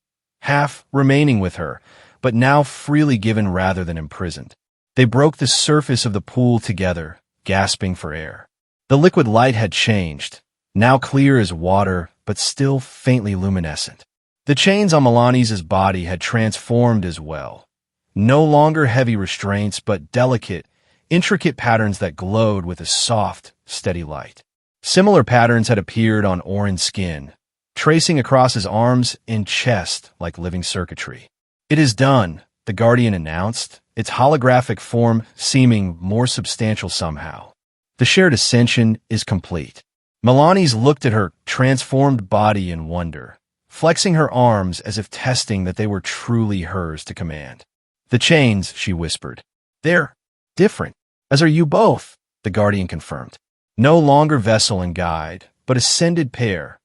half remaining with her, but now freely given rather than imprisoned. They broke the surface of the pool together, gasping for air. The liquid light had changed, now clear as water, but still faintly luminescent. The chains on Melani's body had transformed as well. No longer heavy restraints, but delicate, intricate patterns that glowed with a soft, steady light. Similar patterns had appeared on Orin's skin, tracing across his arms and chest like living circuitry. "It is done," the Guardian announced, its holographic form seeming more substantial somehow. "The shared ascension is complete." Melani's looked at her transformed body in wonder, flexing her arms as if testing that they were truly hers to command. "The chains," she whispered. "They're different, as are you both," the Guardian confirmed. "No longer vessel and guide, but ascended pair,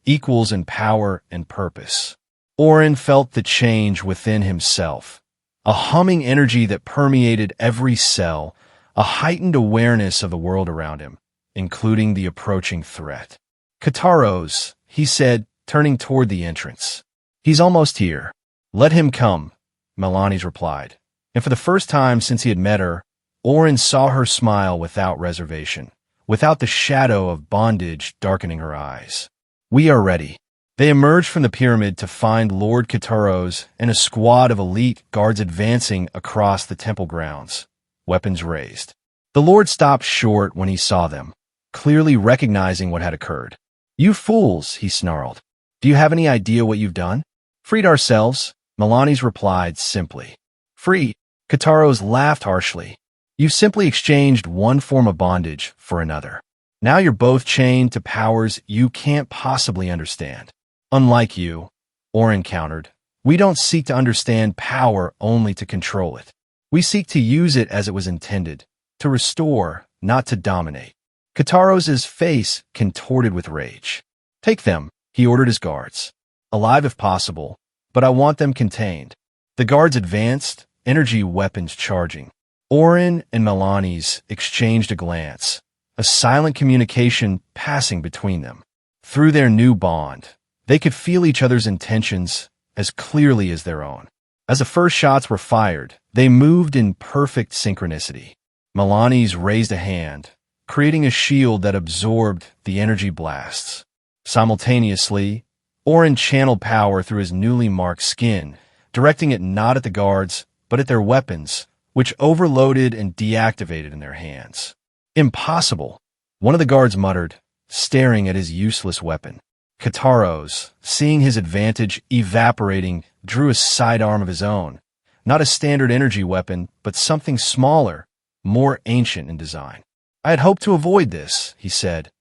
equals in power and purpose." Orin felt the change within himself, a humming energy that permeated every cell, a heightened awareness of the world around him, including the approaching threat. "Kataros," he said, turning toward the entrance. "He's almost here. Let him come," Melani's replied. And for the first time since he had met her, Orin saw her smile without reservation, without the shadow of bondage darkening her eyes. "We are ready." They emerged from the pyramid to find Lord Kataros and a squad of elite guards advancing across the temple grounds, weapons raised. The Lord stopped short when he saw them, clearly recognizing what had occurred. "You fools," he snarled. "Do you have any idea what you've done?" "Freed ourselves," Melani's replied simply. "Free?" Kataros laughed harshly. "You've simply exchanged one form of bondage for another. Now you're both chained to powers you can't possibly understand." "Unlike you," Orin countered, "we don't seek to understand power, only to control it." We seek to use it as it was intended, to restore, not to dominate. Kataros' face contorted with rage. Take them, he ordered his guards. Alive if possible, but I want them contained. The guards advanced, energy weapons charging. Orin and Melanie's exchanged a glance, a silent communication passing between them. Through their new bond, they could feel each other's intentions as clearly as their own. As the first shots were fired, they moved in perfect synchronicity. Melanie's raised a hand, creating a shield that absorbed the energy blasts. Simultaneously, Orin channeled power through his newly marked skin, directing it not at the guards, but at their weapons, which overloaded and deactivated in their hands. Impossible, one of the guards muttered, staring at his useless weapon. Kataros, seeing his advantage evaporating, drew a sidearm of his own. Not a standard energy weapon, but something smaller, more ancient in design. I had hoped to avoid this, he said,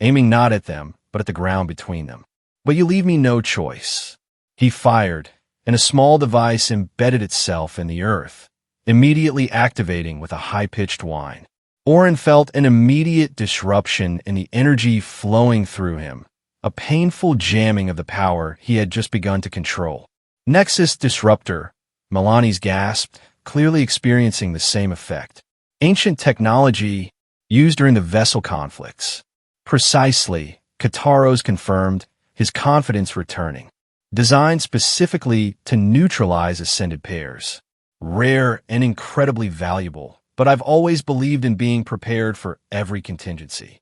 aiming not at them, but at the ground between them. But you leave me no choice. He fired, and a small device embedded itself in the earth, immediately activating with a high-pitched whine. Orin felt an immediate disruption in the energy flowing through him, a painful jamming of the power he had just begun to control. Nexus Disruptor, Melanie's gasped, clearly experiencing the same effect. Ancient technology used during the vessel conflicts. Precisely, Kataros confirmed, his confidence returning. Designed specifically to neutralize ascended pairs. Rare and incredibly valuable, but I've always believed in being prepared for every contingency.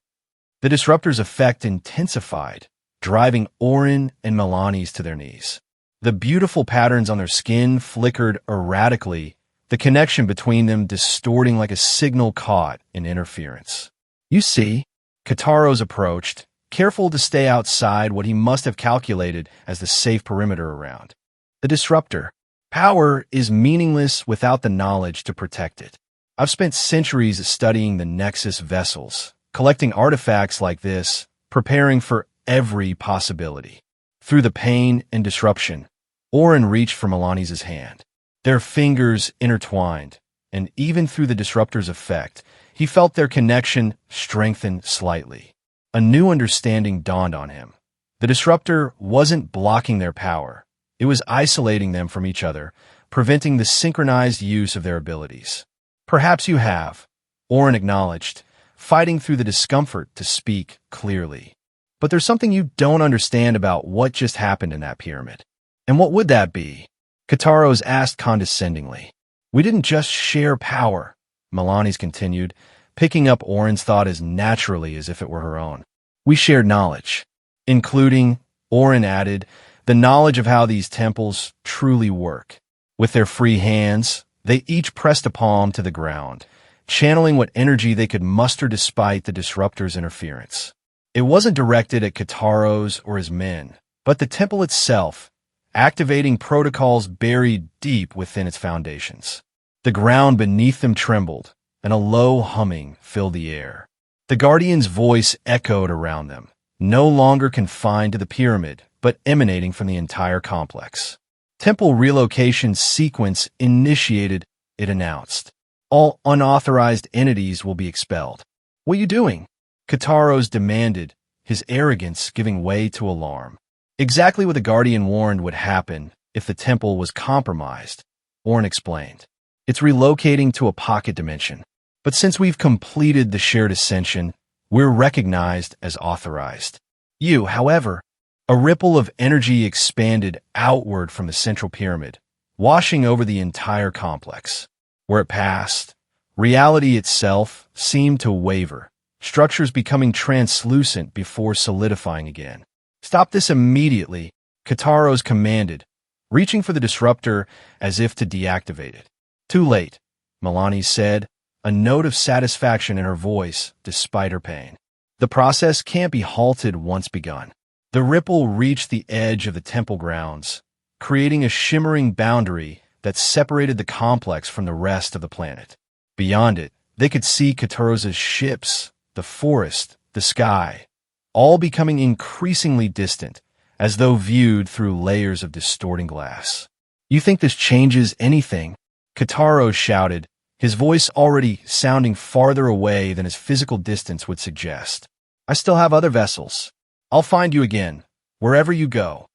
The disruptor's effect intensified, driving Orin and Melanie's to their knees. The beautiful patterns on their skin flickered erratically, the connection between them distorting like a signal caught in interference. You see, Kataros approached, careful to stay outside what he must have calculated as the safe perimeter around. The disruptor. Power is meaningless without the knowledge to protect it. I've spent centuries studying the Nexus vessels, collecting artifacts like this, preparing for every possibility. Through the pain and disruption, Orin reached for Melanie's hand. Their fingers intertwined, and even through the disruptor's effect, he felt their connection strengthen slightly. A new understanding dawned on him. The disruptor wasn't blocking their power. It was isolating them from each other, preventing the synchronized use of their abilities. Perhaps you have, Orin acknowledged, fighting through the discomfort to speak clearly. But there's something you don't understand about what just happened in that pyramid. And what would that be? Kataros asked condescendingly. We didn't just share power, Melanie's continued, picking up Orin's thought as naturally as if it were her own. We shared knowledge, including, Orin added, the knowledge of how these temples truly work. With their free hands, they each pressed a palm to the ground, channeling what energy they could muster despite the disruptor's interference. It wasn't directed at Kataros or his men, but the temple itself, activating protocols buried deep within its foundations. The ground beneath them trembled, and a low humming filled the air. The guardian's voice echoed around them, no longer confined to the pyramid, but emanating from the entire complex. Temple relocation sequence initiated, it announced. All unauthorized entities will be expelled. What are you doing? Kataros demanded, his arrogance giving way to alarm. Exactly what the Guardian warned would happen if the temple was compromised, Orin explained. It's relocating to a pocket dimension. But since we've completed the shared ascension, we're recognized as authorized. You, however, a ripple of energy expanded outward from the central pyramid, washing over the entire complex. Where it passed, reality itself seemed to waver, structures becoming translucent before solidifying again. Stop this immediately, Kataros commanded, reaching for the disruptor as if to deactivate it. Too late, Melanie said, a note of satisfaction in her voice despite her pain. The process can't be halted once begun. The ripple reached the edge of the temple grounds, creating a shimmering boundary that separated the complex from the rest of the planet. Beyond it, they could see Kataros' ships, the forest, the sky, all becoming increasingly distant, as though viewed through layers of distorting glass. You think this changes anything? Kataros shouted, his voice already sounding farther away than his physical distance would suggest. I still have other vessels. I'll find you again, wherever you go.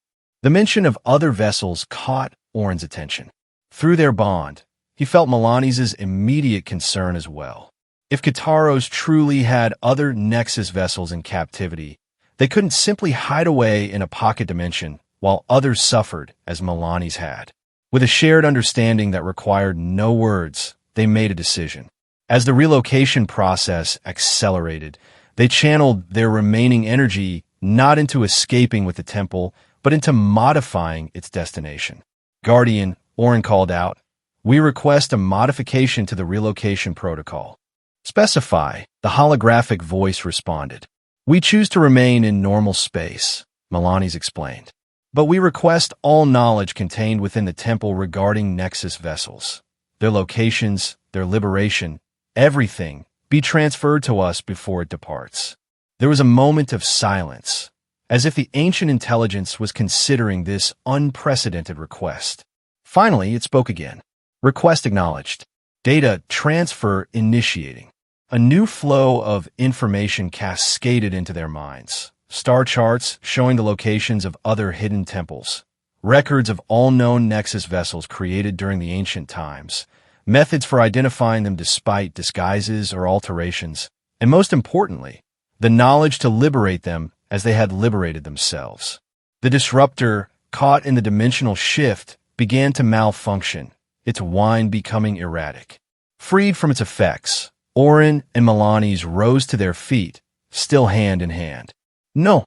The mention of other vessels caught Orin's attention. Through their bond, he felt Melani's immediate concern as well. If Kataros truly had other Nexus vessels in captivity, they couldn't simply hide away in a pocket dimension while others suffered as Melani's had. With a shared understanding that required no words, they made a decision. As the relocation process accelerated, they channeled their remaining energy not into escaping with the temple, but into modifying its destination. Guardian, Orin called out, we request a modification to the relocation protocol. Specify, the holographic voice responded. We choose to remain in normal space, Melani's explained. But we request all knowledge contained within the temple regarding Nexus vessels, their locations, their liberation, everything, be transferred to us before it departs. There was a moment of silence, as if the ancient intelligence was considering this unprecedented request. Finally, it spoke again. Request acknowledged. Data transfer initiating. A new flow of information cascaded into their minds. Star charts showing the locations of other hidden temples. Records of all known Nexus vessels created during the ancient times. Methods for identifying them despite disguises or alterations. And most importantly, the knowledge to liberate them as they had liberated themselves. The disruptor, caught in the dimensional shift, began to malfunction, its whine becoming erratic. Freed from its effects, Orin and Melani's rose to their feet, still hand in hand. No!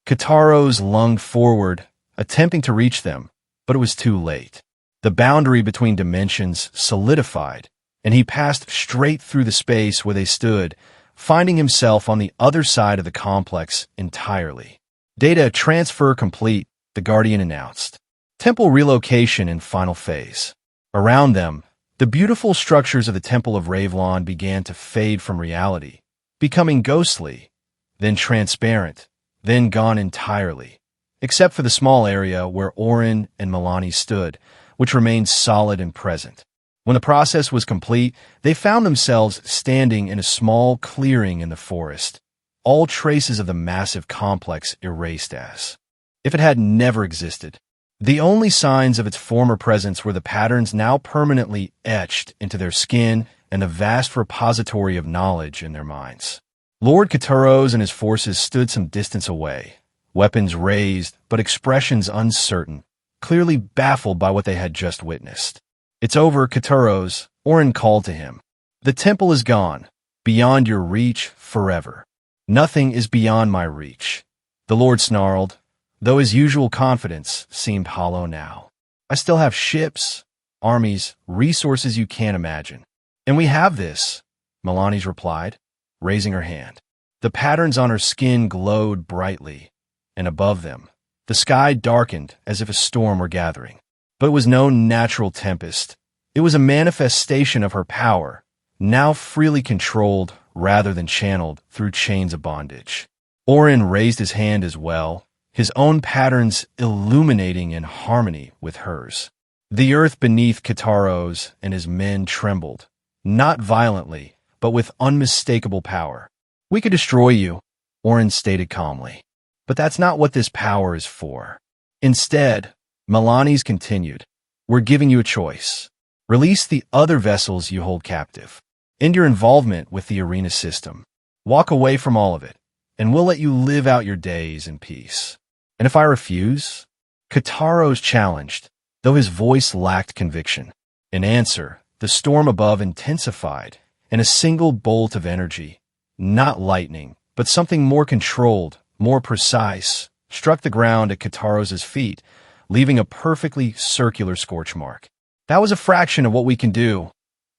Kataros lunged forward, attempting to reach them, but it was too late. The boundary between dimensions solidified, and he passed straight through the space where they stood, finding himself on the other side of the complex entirely. Data transfer complete, the Guardian announced. Temple relocation in final phase. Around them, the beautiful structures of the Temple of Revlon began to fade from reality, becoming ghostly, then transparent, then gone entirely, except for the small area where Orin and Melani stood, which remained solid and present. When the process was complete, they found themselves standing in a small clearing in the forest, all traces of the massive complex erased as if it had never existed. The only signs of its former presence were the patterns now permanently etched into their skin and the vast repository of knowledge in their minds. Lord Kataros and his forces stood some distance away, weapons raised but expressions uncertain, clearly baffled by what they had just witnessed. It's over, Kataros, Orin called to him. The temple is gone, beyond your reach forever. Nothing is beyond my reach. The Lord snarled, though his usual confidence seemed hollow now. I still have ships, armies, resources you can't imagine. And we have this, Melani's replied, raising her hand. The patterns on her skin glowed brightly, and above them, the sky darkened as if a storm were gathering. But it was no natural tempest. It was a manifestation of her power, now freely controlled rather than channeled through chains of bondage. Orin raised his hand as well, his own patterns illuminating in harmony with hers. The earth beneath Kataros and his men trembled, not violently, but with unmistakable power. We could destroy you, Orin stated calmly. But that's not what this power is for. Instead, Melani's continued, we're giving you a choice. Release the other vessels you hold captive. End your involvement with the arena system. Walk away from all of it, and we'll let you live out your days in peace. And if I refuse? Kataros challenged, though his voice lacked conviction. In answer, the storm above intensified, and a single bolt of energy, not lightning, but something more controlled, more precise, struck the ground at Kataros' feet, leaving a perfectly circular scorch mark. That was a fraction of what we can do,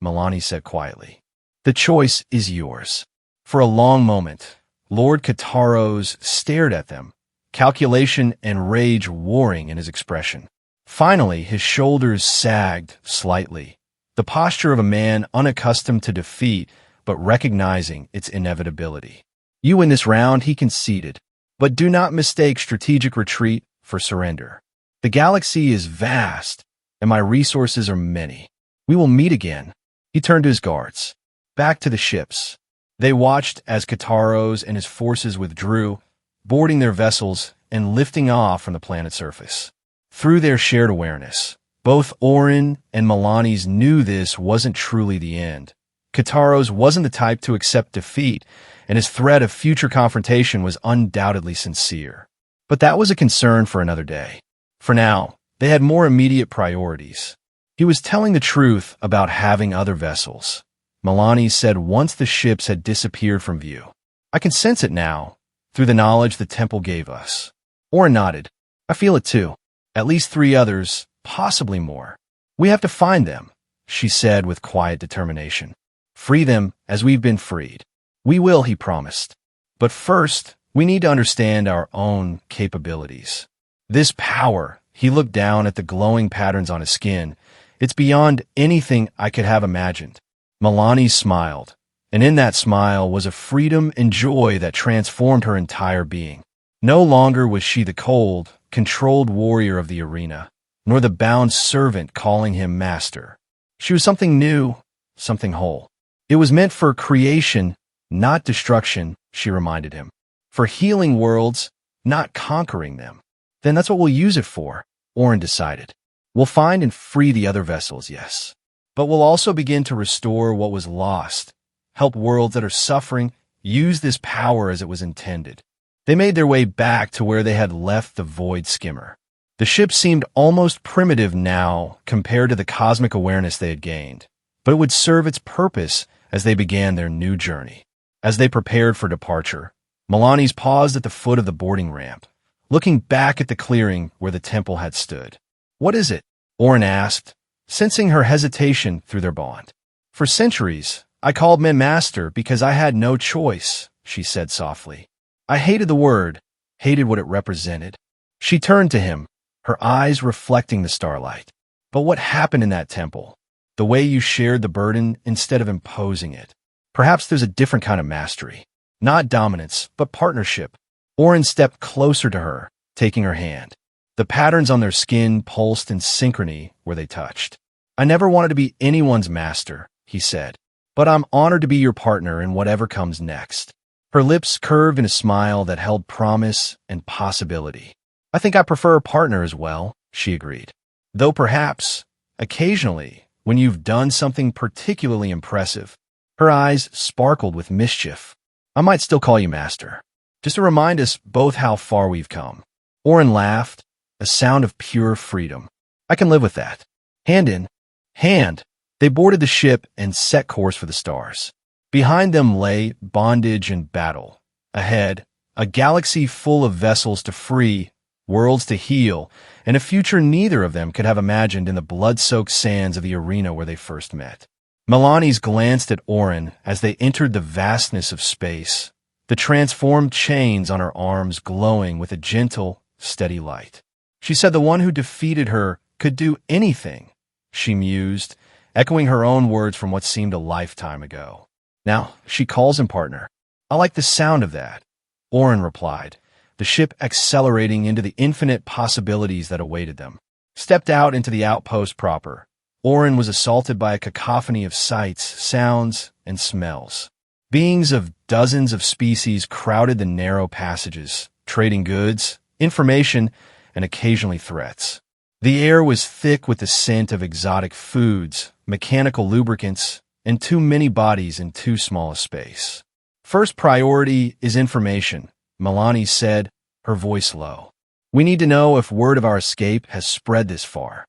Melani said quietly. The choice is yours. For a long moment, Lord Kataros stared at them, calculation and rage warring in his expression. Finally, his shoulders sagged slightly, the posture of a man unaccustomed to defeat but recognizing its inevitability. You win this round, he conceded, but do not mistake strategic retreat for surrender. The galaxy is vast, and my resources are many. We will meet again. He turned to his guards. Back to the ships. They watched as Kataros and his forces withdrew, boarding their vessels and lifting off from the planet's surface. Through their shared awareness, both Orin and Milani's knew this wasn't truly the end. Kataros wasn't the type to accept defeat, and his threat of future confrontation was undoubtedly sincere. But that was a concern for another day. For now, they had more immediate priorities. He was telling the truth about having other vessels. Milani said once the ships had disappeared from view. I can sense it now, through the knowledge the temple gave us. Orin nodded. I feel it too. At least 3 others, possibly more. We have to find them, she said with quiet determination. Free them as we've been freed. We will, he promised. But first, we need to understand our own capabilities. This power, he looked down at the glowing patterns on his skin, it's beyond anything I could have imagined. Milani smiled, and in that smile was a freedom and joy that transformed her entire being. No longer was she the cold, controlled warrior of the arena, nor the bound servant calling him master. She was something new, something whole. It was meant for creation, not destruction, she reminded him. For healing worlds, not conquering them. Then that's what we'll use it for, Orin decided. We'll find and free the other vessels, yes. But we'll also begin to restore what was lost, help worlds that are suffering use this power as it was intended. They made their way back to where they had left the Void Skimmer. The ship seemed almost primitive now compared to the cosmic awareness they had gained, but it would serve its purpose as they began their new journey. As they prepared for departure, Milani's paused at the foot of the boarding ramp, looking back at the clearing where the temple had stood. What is it? Orin asked, sensing her hesitation through their bond. For centuries, I called men master because I had no choice, she said softly. I hated the word, hated what it represented. She turned to him, her eyes reflecting the starlight. But what happened in that temple? The way you shared the burden instead of imposing it. Perhaps there's a different kind of mastery. Not dominance, but partnership. Orin stepped closer to her, taking her hand. The patterns on their skin pulsed in synchrony where they touched. I never wanted to be anyone's master, he said, but I'm honored to be your partner in whatever comes next. Her lips curved in a smile that held promise and possibility. I think I prefer a partner as well, she agreed. Though perhaps, occasionally, when you've done something particularly impressive, her eyes sparkled with mischief. I might still call you master, just to remind us both how far we've come. Orin laughed, a sound of pure freedom. I can live with that. Hand in hand, they boarded the ship and set course for the stars. Behind them lay bondage and battle. Ahead, a galaxy full of vessels to free, worlds to heal, and a future neither of them could have imagined in the blood-soaked sands of the arena where they first met. Milani's glanced at Orin as they entered the vastness of space, the transformed chains on her arms glowing with a gentle, steady light. She said the one who defeated her could do anything, she mused, echoing her own words from what seemed a lifetime ago. Now, she calls him partner. I like the sound of that, Orin replied, the ship accelerating into the infinite possibilities that awaited them. Stepped out into the outpost proper. Orin was assaulted by a cacophony of sights, sounds, and smells. Beings of dozens of species crowded the narrow passages, trading goods, information, and occasionally threats. The air was thick with the scent of exotic foods, mechanical lubricants, and too many bodies in too small a space. First priority is information, Milani said, her voice low. We need to know if word of our escape has spread this far.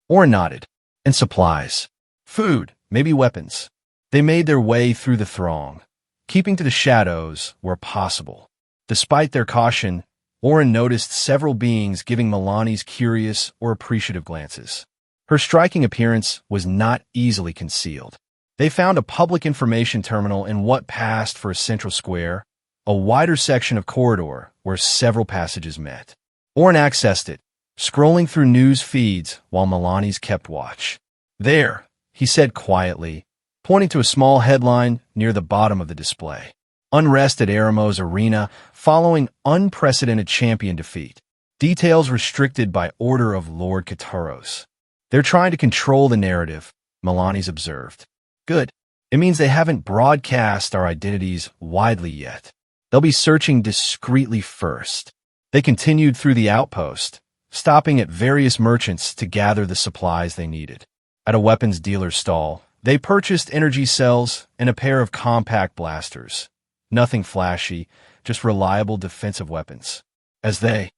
Orin nodded. And supplies. Food, maybe weapons. They made their way through the throng, keeping to the shadows where possible. Despite their caution, Orin noticed several beings giving Milani's curious or appreciative glances. Her striking appearance was not easily concealed. They found a public information terminal in what passed for a central square, a wider section of corridor where several passages met. Orin accessed it, scrolling through news feeds while Milani's kept watch. There, he said quietly, pointing to a small headline near the bottom of the display. Unrest at Eramo's arena following unprecedented champion defeat. Details restricted by order of Lord Kataros. They're trying to control the narrative, Milani's observed. Good. It means they haven't broadcast our identities widely yet. They'll be searching discreetly first. They continued through the outpost, stopping at various merchants to gather the supplies they needed. At a weapons dealer's stall, they purchased energy cells and a pair of compact blasters. Nothing flashy, just reliable defensive weapons. As they